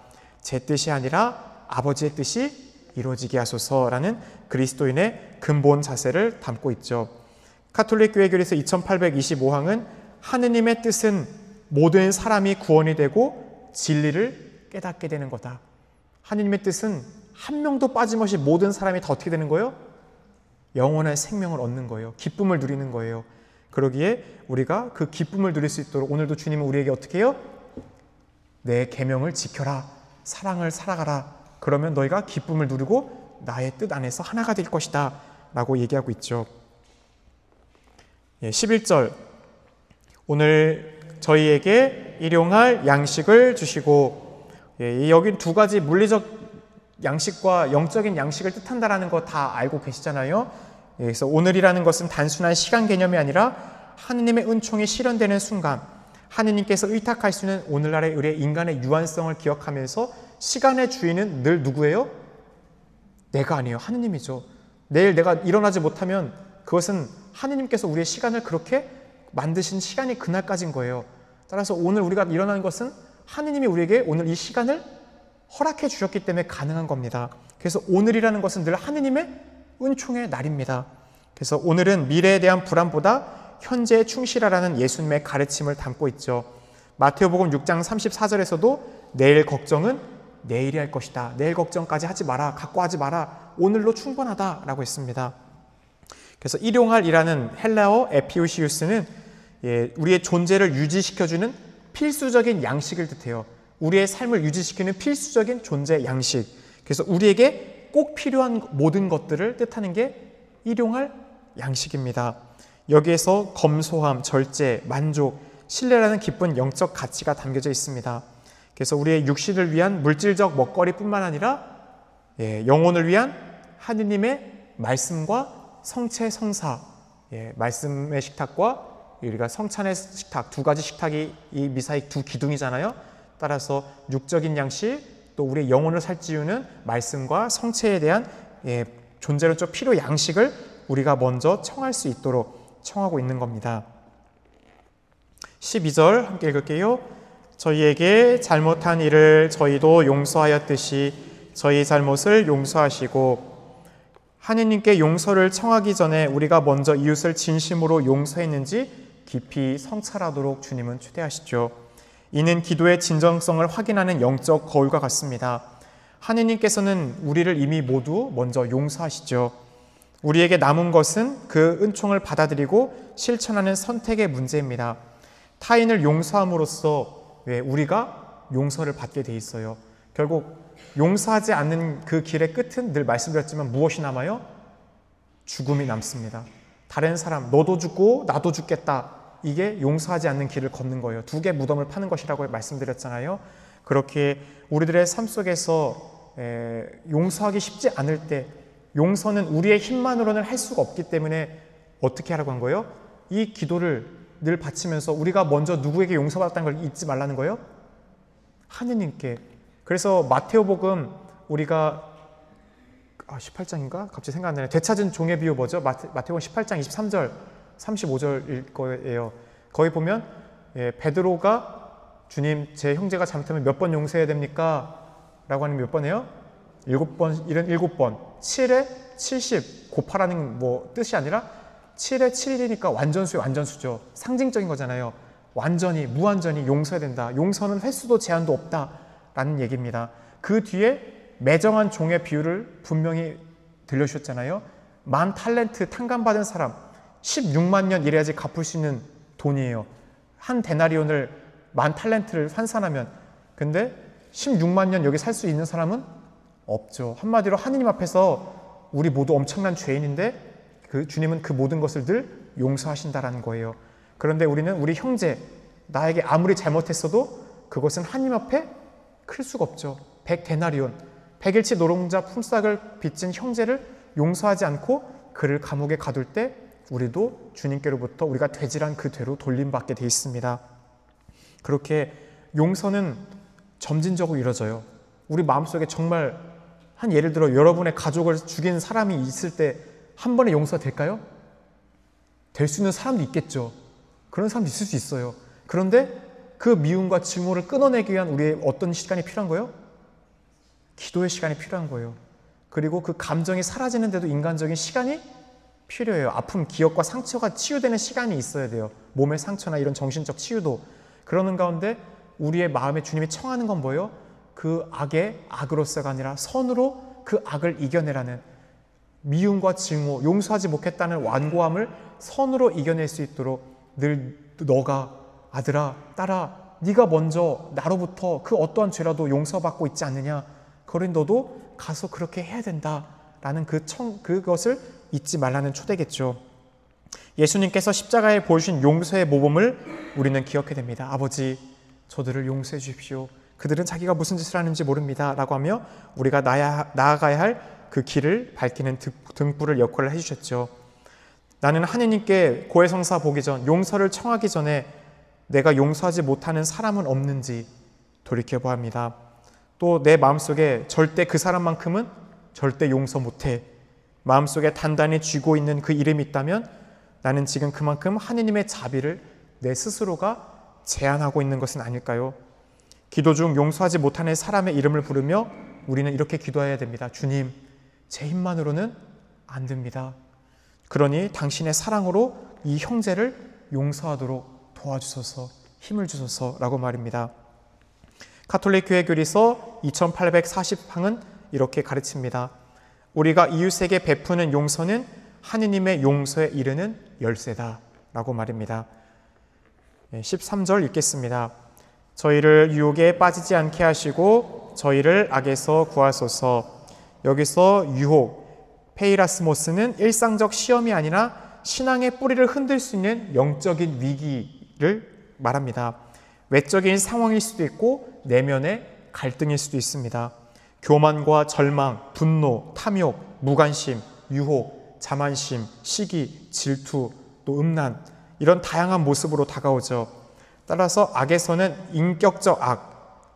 제 뜻이 아니라 아버지의 뜻이 이루어지게 하소서라는 그리스도인의 근본 자세를 담고 있죠. 카톨릭 교회 교리서 2825항은 하느님의 뜻은 모든 사람이 구원이 되고 진리를 깨닫게 되는 거다. 하느님의 뜻은 한 명도 빠짐없이 모든 사람이 다 어떻게 되는 거예요? 영원한 생명을 얻는 거예요. 기쁨을 누리는 거예요. 그러기에 우리가 그 기쁨을 누릴 수 있도록 오늘도 주님은 우리에게 어떻게 해요? 내 계명을 지켜라. 사랑을 살아가라. 그러면 너희가 기쁨을 누리고 나의 뜻 안에서 하나가 될 것이다 라고 얘기하고 있죠. 11절 오늘 저희에게 일용할 양식을 주시고 여기 2가지 물리적 양식과 영적인 양식을 뜻한다라는 거 다 알고 계시잖아요. 그래서 오늘이라는 것은 단순한 시간 개념이 아니라 하느님의 은총이 실현되는 순간 하느님께서 의탁할 수 있는 오늘날의 우리의 인간의 유한성을 기억하면서 시간의 주인은 늘 누구예요? 내가 아니에요. 하느님이죠. 내일 내가 일어나지 못하면 그것은 하느님께서 우리의 시간을 그렇게 만드신 시간이 그날까지인 거예요. 따라서 오늘 우리가 일어나는 것은 하느님이 우리에게 오늘 이 시간을 허락해 주셨기 때문에 가능한 겁니다. 그래서 오늘이라는 것은 늘 하느님의 은총의 날입니다. 그래서 오늘은 미래에 대한 불안보다 현재에 충실하라는 예수님의 가르침을 담고 있죠. 마태복음 6장 34절에서도 내일 걱정은 내일이 할 것이다. 내일 걱정까지 하지 마라. 갖고 하지 마라. 오늘로 충분하다라고 했습니다. 그래서 일용할이라는 헬라어 에피우시우스는 우리의 존재를 유지시켜주는 필수적인 양식을 뜻해요. 우리의 삶을 유지시키는 필수적인 존재 양식. 그래서 우리에게 꼭 필요한 모든 것들을 뜻하는 게 일용할 양식입니다. 여기에서 검소함, 절제, 만족, 신뢰라는 기쁜 영적 가치가 담겨져 있습니다. 그래서 우리의 육신을 위한 물질적 먹거리뿐만 아니라 영혼을 위한 하느님의 말씀과 성체 성사, 말씀의 식탁과 우리가 성찬의 식탁, 2가지 식탁이 이 미사의 2 기둥이잖아요. 따라서 육적인 양식, 또 우리의 영혼을 살찌우는 말씀과 성체에 대한 존재론적 필요 양식을 우리가 먼저 청할 수 있도록 청하고 있는 겁니다. 12절 함께 읽을게요. 저희에게 잘못한 일을 저희도 용서하였듯이 저희 잘못을 용서하시고, 하느님께 용서를 청하기 전에 우리가 먼저 이웃을 진심으로 용서했는지 깊이 성찰하도록 주님은 초대하시죠. 이는 기도의 진정성을 확인하는 영적 거울과 같습니다. 하느님께서는 우리를 이미 모두 먼저 용서하시죠. 우리에게 남은 것은 그 은총을 받아들이고 실천하는 선택의 문제입니다. 타인을 용서함으로써 우리가 용서를 받게 돼 있어요. 결국 용서하지 않는 그 길의 끝은 늘 말씀드렸지만 무엇이 남아요? 죽음이 남습니다. 다른 사람, 너도 죽고 나도 죽겠다. 이게 용서하지 않는 길을 걷는 거예요. 두 개 무덤을 파는 것이라고 말씀드렸잖아요. 그렇게 우리들의 삶 속에서 용서하기 쉽지 않을 때, 용서는 우리의 힘만으로는 할 수가 없기 때문에 어떻게 하라고 한 거예요? 이 기도를 늘 바치면서 우리가 먼저 누구에게 용서받았다는 걸 잊지 말라는 거예요? 하느님께. 그래서 마테오복음 우리가 18장인가? 갑자기 생각 안 나네. 되찾은 종의 비유 뭐죠? 마테오복음 18장 23절 35절일 거예요. 거기 보면 베드로가 주님, 제 형제가 잘못하면 몇 번 용서해야 됩니까? 라고 하는 몇 번이에요? 7번, 77번. 7에 70 곱하라는 뭐 뜻이 아니라 7에 7이니까 완전수의 완전수죠. 상징적인 거잖아요. 완전히, 무한전히 용서해야 된다. 용서는 횟수도 제한도 없다라는 얘기입니다. 그 뒤에 매정한 종의 비유를 분명히 들려주셨잖아요. 10,000달란트 탕감받은 사람, 16만 년 일해야지 갚을 수 있는 돈이에요. 한 데나리온을 10,000달란트를 환산하면. 근데 16만 년 여기 살 수 있는 사람은 없죠. 한마디로 하느님 앞에서 우리 모두 엄청난 죄인인데 그 주님은 그 모든 것을 늘 용서하신다라는 거예요. 그런데 우리는 우리 형제, 나에게 아무리 잘못했어도 그것은 하나님 앞에 클 수가 없죠. 100데나리온, 100일치 노동자 품삯을 빚진 형제를 용서하지 않고 그를 감옥에 가둘 때 우리도 주님께로부터 우리가 되질한 그 죄로 돌림받게 돼 있습니다. 그렇게 용서는 점진적으로 이루어져요. 우리 마음속에 정말 한 예를 들어 여러분의 가족을 죽인 사람이 있을 때 한 번에 용서가 될까요? 될 수 있는 사람도 있겠죠. 그런 사람도 있을 수 있어요. 그런데 그 미움과 증오를 끊어내기 위한 우리의 어떤 시간이 필요한 거예요? 기도의 시간이 필요한 거예요. 그리고 그 감정이 사라지는데도 인간적인 시간이 필요해요. 아픔, 기억과 상처가 치유되는 시간이 있어야 돼요. 몸의 상처나 이런 정신적 치유도. 그러는 가운데 우리의 마음에 주님이 청하는 건 뭐예요? 그 악의 악으로서가 아니라 선으로 그 악을 이겨내라는, 미움과 증오, 용서하지 못했다는 완고함을 선으로 이겨낼 수 있도록 늘 너가, 아들아, 딸아, 네가 먼저 나로부터 그 어떠한 죄라도 용서받고 있지 않느냐, 그러니 너도 가서 그렇게 해야 된다라는 그것을 잊지 말라는 초대겠죠. 예수님께서 십자가에 보여주신 용서의 모범을 우리는 기억해야 됩니다. 아버지, 저들을 용서해 주십시오. 그들은 자기가 무슨 짓을 하는지 모릅니다 라고 하며 우리가 나아가야 할 그 길을 밝히는 등불을 역할을 해주셨죠. 나는 하느님께 고해성사 보기 전, 용서를 청하기 전에 내가 용서하지 못하는 사람은 없는지 돌이켜봐야 합니다. 또 내 마음속에 절대 그 사람만큼은 절대 용서 못해, 마음속에 단단히 쥐고 있는 그 이름이 있다면 나는 지금 그만큼 하느님의 자비를 내 스스로가 제한하고 있는 것은 아닐까요? 기도 중 용서하지 못하는 사람의 이름을 부르며 우리는 이렇게 기도해야 됩니다. 주님, 제 힘만으로는 안 됩니다. 그러니 당신의 사랑으로 이 형제를 용서하도록 도와주소서, 힘을 주소서라고 말입니다. 가톨릭 교회 교리서 2840항은 이렇게 가르칩니다. 우리가 이웃에게 베푸는 용서는 하느님의 용서에 이르는 열쇠다 라고 말입니다. 13절 읽겠습니다. 저희를 유혹에 빠지지 않게 하시고 저희를 악에서 구하소서. 여기서 유혹, 페이라스모스는 일상적 시험이 아니라 신앙의 뿌리를 흔들 수 있는 영적인 위기를 말합니다. 외적인 상황일 수도 있고 내면의 갈등일 수도 있습니다. 교만과 절망, 분노, 탐욕, 무관심, 유혹, 자만심, 시기, 질투, 또 음란, 이런 다양한 모습으로 다가오죠. 따라서 악에서는 인격적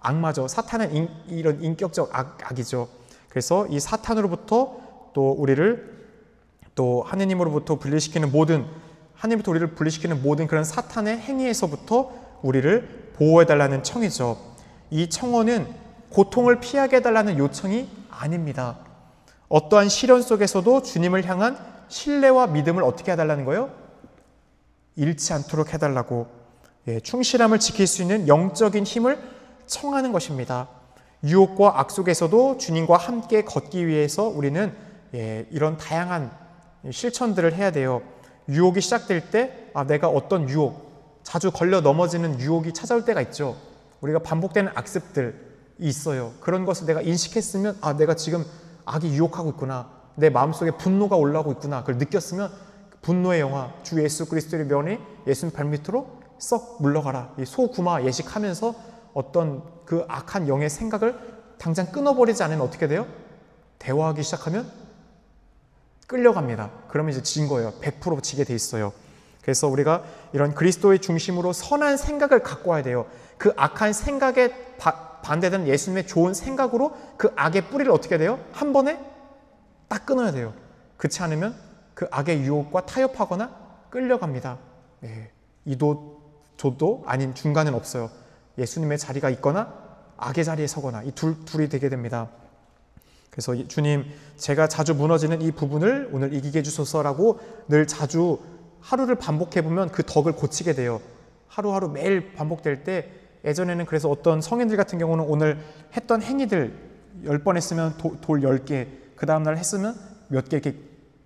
악마죠. 사탄은 이런 인격적 악이죠. 그래서 이 사탄으로부터 또 우리를 또 하느님으로부터 분리시키는 모든, 하느님부터 우리를 분리시키는 모든 그런 사탄의 행위에서부터 우리를 보호해달라는 청이죠. 이 청원은 고통을 피하게 해달라는 요청이 아닙니다. 어떠한 시련 속에서도 주님을 향한 신뢰와 믿음을 어떻게 해달라는 거예요? 잃지 않도록 해달라고, 충실함을 지킬 수 있는 영적인 힘을 청하는 것입니다. 유혹과 악 속에서도 주님과 함께 걷기 위해서 우리는 이런 다양한 실천들을 해야 돼요. 유혹이 시작될 때 내가 어떤 유혹, 자주 걸려 넘어지는 유혹이 찾아올 때가 있죠. 우리가 반복되는 악습들이 있어요. 그런 것을 내가 인식했으면 내가 지금 악이 유혹하고 있구나, 내 마음속에 분노가 올라오고 있구나, 그걸 느꼈으면 분노의 영화 주 예수 그리스도의 면이 예수님 발밑으로 썩 물러가라. 이 소구마 예식하면서 어떤 그 악한 영의 생각을 당장 끊어버리지 않으면 어떻게 돼요? 대화하기 시작하면 끌려갑니다. 그러면 이제 진 거예요. 100% 지게 돼 있어요. 그래서 우리가 이런 그리스도의 중심으로 선한 생각을 갖고 와야 돼요. 그 악한 생각에 반대되는 예수님의 좋은 생각으로 그 악의 뿌리를 어떻게 돼요? 한 번에 딱 끊어야 돼요. 그렇지 않으면 그 악의 유혹과 타협하거나 끌려갑니다. 네. 이도 저도 아닌 중간은 없어요. 예수님의 자리가 있거나 악의 자리에 서거나 이 둘이 되게 됩니다. 그래서 주님, 제가 자주 무너지는 이 부분을 오늘 이기게 해주소서라고 늘 자주 하루를 반복해보면 그 덕을 고치게 돼요. 하루하루 매일 반복될 때 예전에는 그래서 어떤 성인들 같은 경우는 오늘 했던 행위들 10번 했으면 돌 10개, 그 다음날 했으면 몇 개 이렇게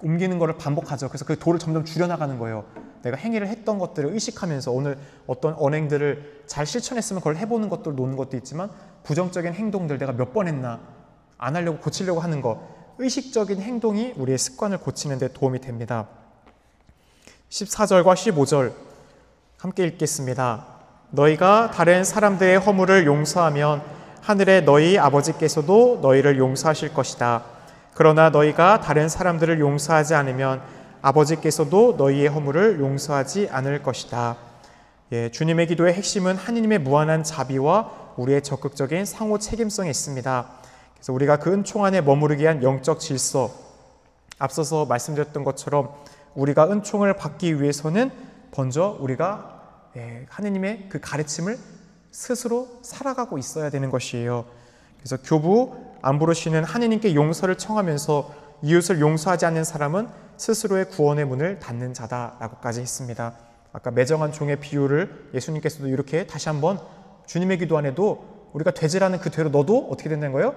옮기는 거를 반복하죠. 그래서 그 돌을 점점 줄여나가는 거예요. 내가 행위를 했던 것들을 의식하면서 오늘 어떤 언행들을 잘 실천했으면 그걸 해보는 것들 노는 것도 있지만 부정적인 행동들 내가 몇 번 했나 안 하려고 고치려고 하는 거 의식적인 행동이 우리의 습관을 고치는 데 도움이 됩니다. 14절과 15절 함께 읽겠습니다. 너희가 다른 사람들의 허물을 용서하면 하늘의 너희 아버지께서도 너희를 용서하실 것이다. 그러나 너희가 다른 사람들을 용서하지 않으면 아버지께서도 너희의 허물을 용서하지 않을 것이다. 예, 주님의 기도의 핵심은 하느님의 무한한 자비와 우리의 적극적인 상호 책임성에 있습니다. 그래서 우리가 그 은총 안에 머무르기 위한 영적 질서, 앞서서 말씀드렸던 것처럼 우리가 은총을 받기 위해서는 먼저 우리가 하느님의 그 가르침을 스스로 살아가고 있어야 되는 것이에요. 그래서 교부 안부르시는 하느님께 용서를 청하면서 이웃을 용서하지 않는 사람은 스스로의 구원의 문을 닫는 자다라고까지 했습니다. 아까 매정한 종의 비유를 예수님께서도 이렇게 다시 한번 주님의 기도 안에도 우리가 되질하는 그 죄로 너도 어떻게 된다는 거예요?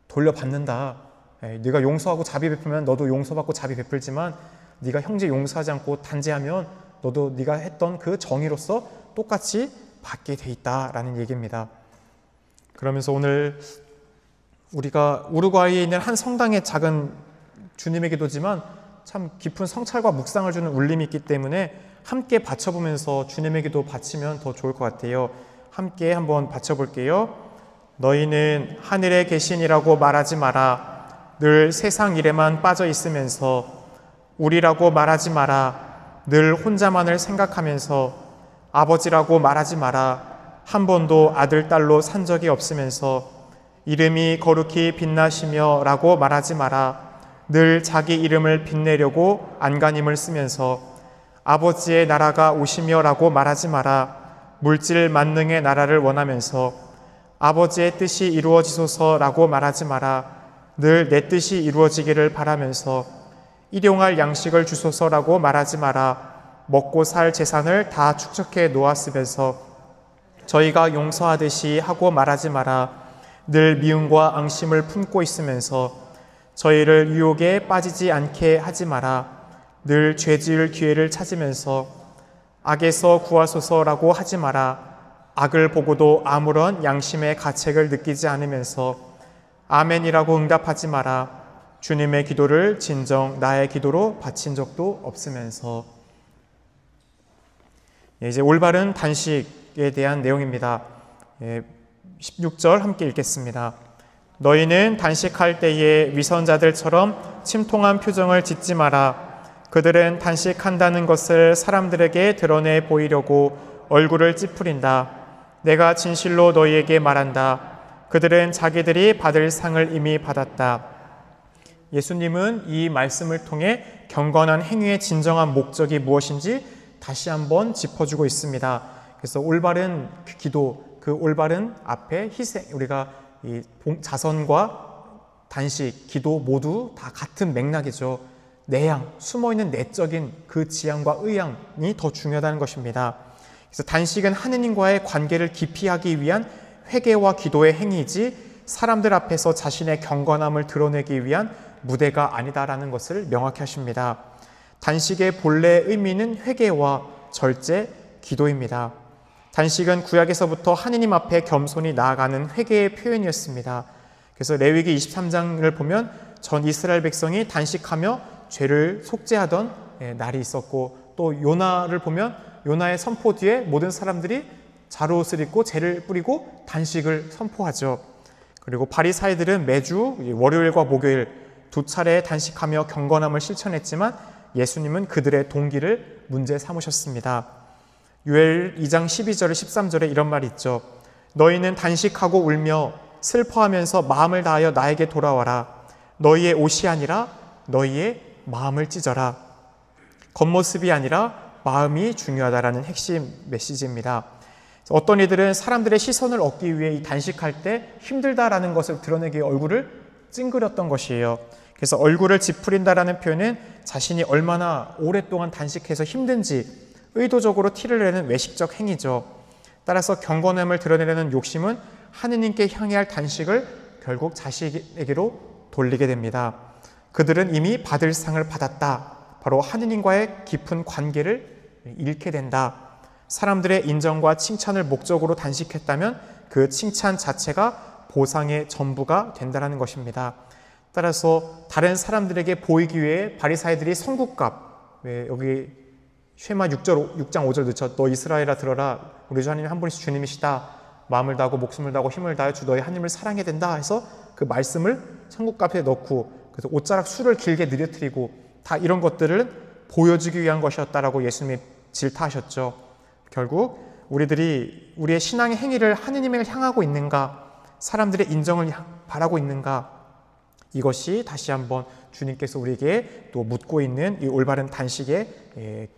돌려받는다. 네가 용서하고 자비 베풀면 너도 용서받고 자비 베풀지만 네가 형제 용서하지 않고 단죄하면 너도 네가 했던 그 정의로서 똑같이 받게 돼 있다라는 얘기입니다. 그러면서 오늘 우리가 우루과이에 있는 한 성당의 작은 주님의 기도지만 참 깊은 성찰과 묵상을 주는 울림이 있기 때문에 함께 바쳐보면서 주님의 기도 바치면 더 좋을 것 같아요. 함께 한번 바쳐볼게요. 너희는 하늘에 계신이라고 말하지 마라. 늘 세상 일에만 빠져 있으면서 우리라고 말하지 마라. 늘 혼자만을 생각하면서 아버지라고 말하지 마라. 한 번도 아들, 딸로 산 적이 없으면서 이름이 거룩히 빛나시며 라고 말하지 마라. 늘 자기 이름을 빛내려고 안간힘을 쓰면서 아버지의 나라가 오시며 라고 말하지 마라. 물질 만능의 나라를 원하면서 아버지의 뜻이 이루어지소서 라고 말하지 마라. 늘 내 뜻이 이루어지기를 바라면서 일용할 양식을 주소서라고 말하지 마라. 먹고 살 재산을 다 축적해 놓았으면서 저희가 용서하듯이 하고 말하지 마라. 늘 미움과 앙심을 품고 있으면서 저희를 유혹에 빠지지 않게 하지 마라. 늘 죄지을 기회를 찾으면서 악에서 구하소서라고 하지 마라. 악을 보고도 아무런 양심의 가책을 느끼지 않으면서 아멘이라고 응답하지 마라. 주님의 기도를 진정 나의 기도로 바친 적도 없으면서. 이제 올바른 단식에 대한 내용입니다. 16절 함께 읽겠습니다. 너희는 단식할 때에 위선자들처럼 침통한 표정을 짓지 마라. 그들은 단식한다는 것을 사람들에게 드러내 보이려고 얼굴을 찌푸린다. 내가 진실로 너희에게 말한다. 그들은 자기들이 받을 상을 이미 받았다. 예수님은 이 말씀을 통해 경건한 행위의 진정한 목적이 무엇인지 다시 한번 짚어주고 있습니다. 그래서 올바른 기도, 그 올바른 앞에 희생, 우리가 이 자선과 단식, 기도 모두 다 같은 맥락이죠. 내양, 숨어있는 내적인 그 지향과 의향이 더 중요하다는 것입니다. 그래서 단식은 하느님과의 관계를 깊이 하기 위한 회개와 기도의 행위이지 사람들 앞에서 자신의 경건함을 드러내기 위한 무대가 아니다라는 것을 명확히 하십니다. 단식의 본래 의미는 회개와 절제, 기도입니다. 단식은 구약에서부터 하느님 앞에 겸손히 나아가는 회개의 표현이었습니다. 그래서 레위기 23장을 보면 전 이스라엘 백성이 단식하며 죄를 속죄하던 날이 있었고, 또 요나를 보면 요나의 선포 뒤에 모든 사람들이 자루옷을 입고 재를 뿌리고 단식을 선포하죠. 그리고 바리사이들은 매주 월요일과 목요일 두 차례 단식하며 경건함을 실천했지만 예수님은 그들의 동기를 문제 삼으셨습니다. 요엘 2장 12절에 13절에 이런 말이 있죠. 너희는 단식하고 울며 슬퍼하면서 마음을 다하여 나에게 돌아와라. 너희의 옷이 아니라 너희의 마음을 찢어라. 겉모습이 아니라 마음이 중요하다라는 핵심 메시지입니다. 어떤 이들은 사람들의 시선을 얻기 위해 이 단식할 때 힘들다라는 것을 드러내기 위해 얼굴을 찡그렸던 것이에요. 그래서 얼굴을 찌푸린다라는 표현은 자신이 얼마나 오랫동안 단식해서 힘든지 의도적으로 티를 내는 외식적 행위죠. 따라서 경건함을 드러내려는 욕심은 하느님께 향해야 할 단식을 결국 자신에게로 돌리게 됩니다. 그들은 이미 받을 상을 받았다. 바로 하느님과의 깊은 관계를 잃게 된다. 사람들의 인정과 칭찬을 목적으로 단식했다면 그 칭찬 자체가 보상의 전부가 된다는 것입니다. 따라서 다른 사람들에게 보이기 위해 바리사이들이 성국값, 여기 쉐마 6장 5절 넣죠. 너 이스라엘아 들어라. 우리 주 하나님 한 분이신 주님이시다. 마음을 다하고 목숨을 다하고 힘을 다하여 주 너희 하나님을 사랑해야 된다 해서 그 말씀을 성국값에 넣고, 그래서 옷자락 수를 길게 늘어뜨리고 다 이런 것들을 보여주기 위한 것이었다라고 예수님이 질타하셨죠. 결국 우리의 신앙의 행위를 하느님을 향하고 있는가, 사람들의 인정을 바라고 있는가, 이것이 다시 한번 주님께서 우리에게 또 묻고 있는 이 올바른 단식의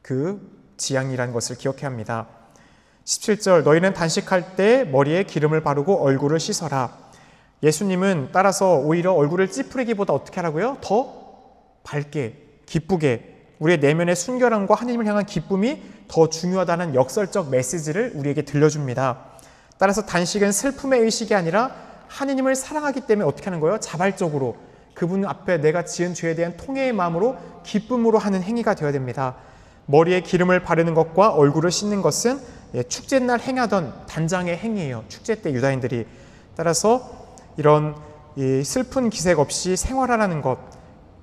그 지향이라는 것을 기억해야 합니다. 17절 너희는 단식할 때 머리에 기름을 바르고 얼굴을 씻어라. 예수님은 따라서 오히려 얼굴을 찌푸리기보다 어떻게 하라고요? 더 밝게, 기쁘게 우리의 내면의 순결함과 하나님을 향한 기쁨이 더 중요하다는 역설적 메시지를 우리에게 들려줍니다. 따라서 단식은 슬픔의 의식이 아니라 하나님을 사랑하기 때문에 어떻게 하는 거예요? 자발적으로 그분 앞에 내가 지은 죄에 대한 통회의 마음으로 기쁨으로 하는 행위가 되어야 됩니다. 머리에 기름을 바르는 것과 얼굴을 씻는 것은 축제날 행하던 단장의 행위예요. 축제 때 유다인들이. 따라서 이런 슬픈 기색 없이 생활하라는 것,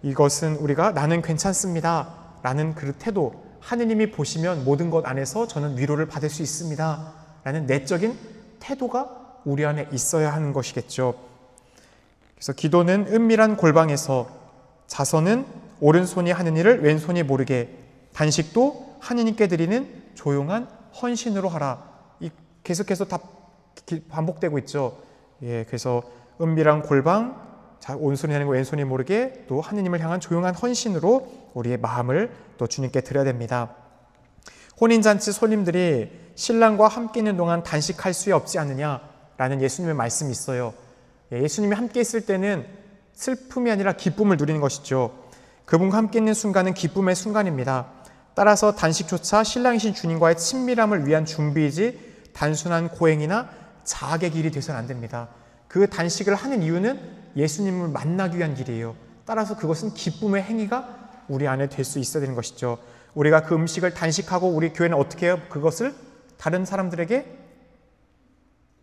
이것은 우리가 나는 괜찮습니다 라는 그 태도, 하느님이 보시면 모든 것 안에서 저는 위로를 받을 수 있습니다 라는 내적인 태도가 우리 안에 있어야 하는 것이겠죠. 그래서 기도는 은밀한 골방에서, 자선은 오른손이 하는 일을 왼손이 모르게, 단식도 하느님께 드리는 조용한 헌신으로 하라. 계속해서 다 반복되고 있죠. 그래서 은밀한 골방, 오른손이 하는 거 왼손이 모르게, 또 하느님을 향한 조용한 헌신으로 우리의 마음을 또 주님께 드려야 됩니다. 혼인잔치 손님들이 신랑과 함께 있는 동안 단식할 수 없지 않느냐라는 예수님의 말씀이 있어요. 예수님이 함께 있을 때는 슬픔이 아니라 기쁨을 누리는 것이죠. 그분과 함께 있는 순간은 기쁨의 순간입니다. 따라서 단식조차 신랑이신 주님과의 친밀함을 위한 준비이지 단순한 고행이나 자학의 길이 되서는 안 됩니다. 그 단식을 하는 이유는 예수님을 만나기 위한 길이에요. 따라서 그것은 기쁨의 행위가 우리 안에 될 수 있어야 되는 것이죠. 우리가 그 음식을 단식하고 우리 교회는 어떻게 해요? 그것을 다른 사람들에게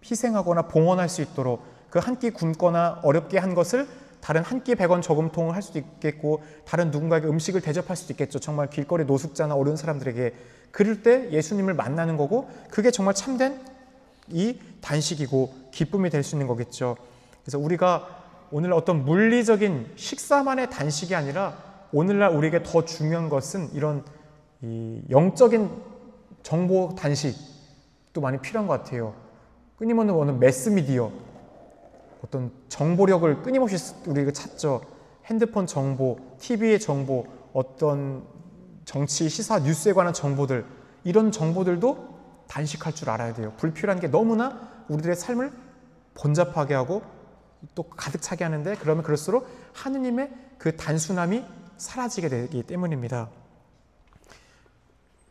희생하거나 봉헌할 수 있도록, 그 한 끼 굶거나 어렵게 한 것을 다른 한 끼 100원 저금통을 할 수도 있겠고, 다른 누군가에게 음식을 대접할 수도 있겠죠. 정말 길거리 노숙자나 어려운 사람들에게. 그럴 때 예수님을 만나는 거고, 그게 정말 참된 이 단식이고 기쁨이 될 수 있는 거겠죠. 그래서 우리가 오늘 어떤 물리적인 식사만의 단식이 아니라 오늘날 우리에게 더 중요한 것은 이런 이 영적인 정보 단식도 많이 필요한 것 같아요. 끊임없는 어느 매스미디어, 어떤 정보력을 끊임없이 우리가 찾죠. 핸드폰 정보, TV의 정보, 어떤 정치, 시사, 뉴스에 관한 정보들, 이런 정보들도 단식할 줄 알아야 돼요. 불필요한 게 너무나 우리들의 삶을 번잡하게 하고 또 가득 차게 하는데, 그러면 그럴수록 하느님의 그 단순함이 사라지게 되기 때문입니다.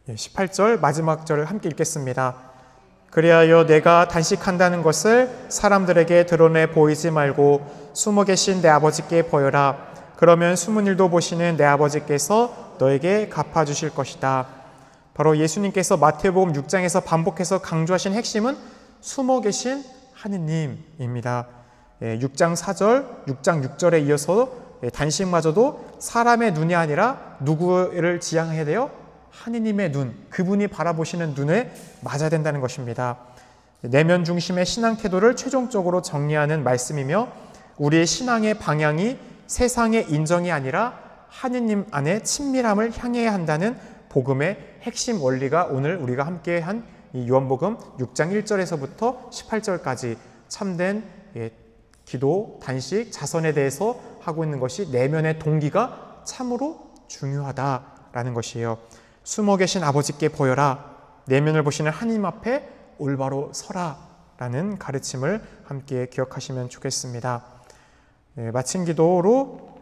18절 마지막 절을 함께 읽겠습니다. 그리하여 내가 단식한다는 것을 사람들에게 드러내 보이지 말고 숨어 계신 내 아버지께 보여라. 그러면 숨은 일도 보시는 내 아버지께서 너에게 갚아주실 것이다. 바로 예수님께서 마태복음 6장에서 반복해서 강조하신 핵심은 숨어 계신 하느님입니다. 6장 4절, 6장 6절에 이어서 단식마저도 사람의 눈이 아니라 누구를 지향해야 돼요? 하느님의 눈, 그분이 바라보시는 눈에 맞아야 된다는 것입니다. 내면 중심의 신앙 태도를 최종적으로 정리하는 말씀이며 우리의 신앙의 방향이 세상의 인정이 아니라 하느님 안에 친밀함을 향해야 한다는 복음의 핵심 원리가 오늘 우리가 함께한 이 요한복음 6장 1절에서부터 18절까지 참된 기도, 단식, 자선에 대해서 하고 있는 것이 내면의 동기가 참으로 중요하다라는 것이에요. 숨어 계신 아버지께 보여라, 내면을 보시는 하나님 앞에 올바로 서라 라는 가르침을 함께 기억하시면 좋겠습니다. 마친 기도로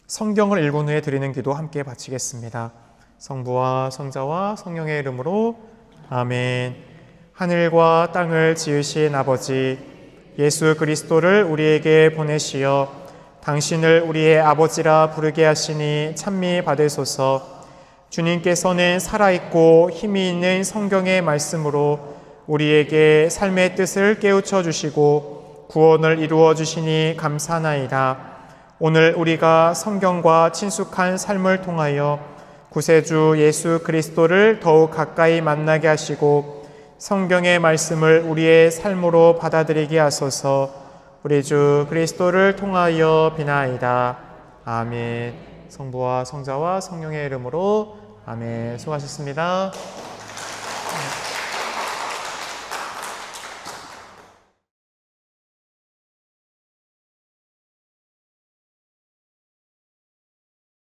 성경을 읽은 후에 드리는 기도 함께 바치겠습니다. 성부와 성자와 성령의 이름으로 아멘. 하늘과 땅을 지으신 아버지, 예수 그리스도를 우리에게 보내시어 당신을 우리의 아버지라 부르게 하시니 찬미 받으소서. 주님께서는 살아있고 힘이 있는 성경의 말씀으로 우리에게 삶의 뜻을 깨우쳐 주시고 구원을 이루어 주시니 감사나이다. 오늘 우리가 성경과 친숙한 삶을 통하여 구세주 예수 그리스도를 더욱 가까이 만나게 하시고 성경의 말씀을 우리의 삶으로 받아들이게 하소서. 우리 주 그리스도를 통하여 비나이다. 아멘. 성부와 성자와 성령의 이름으로 아멘. 수고하셨습니다.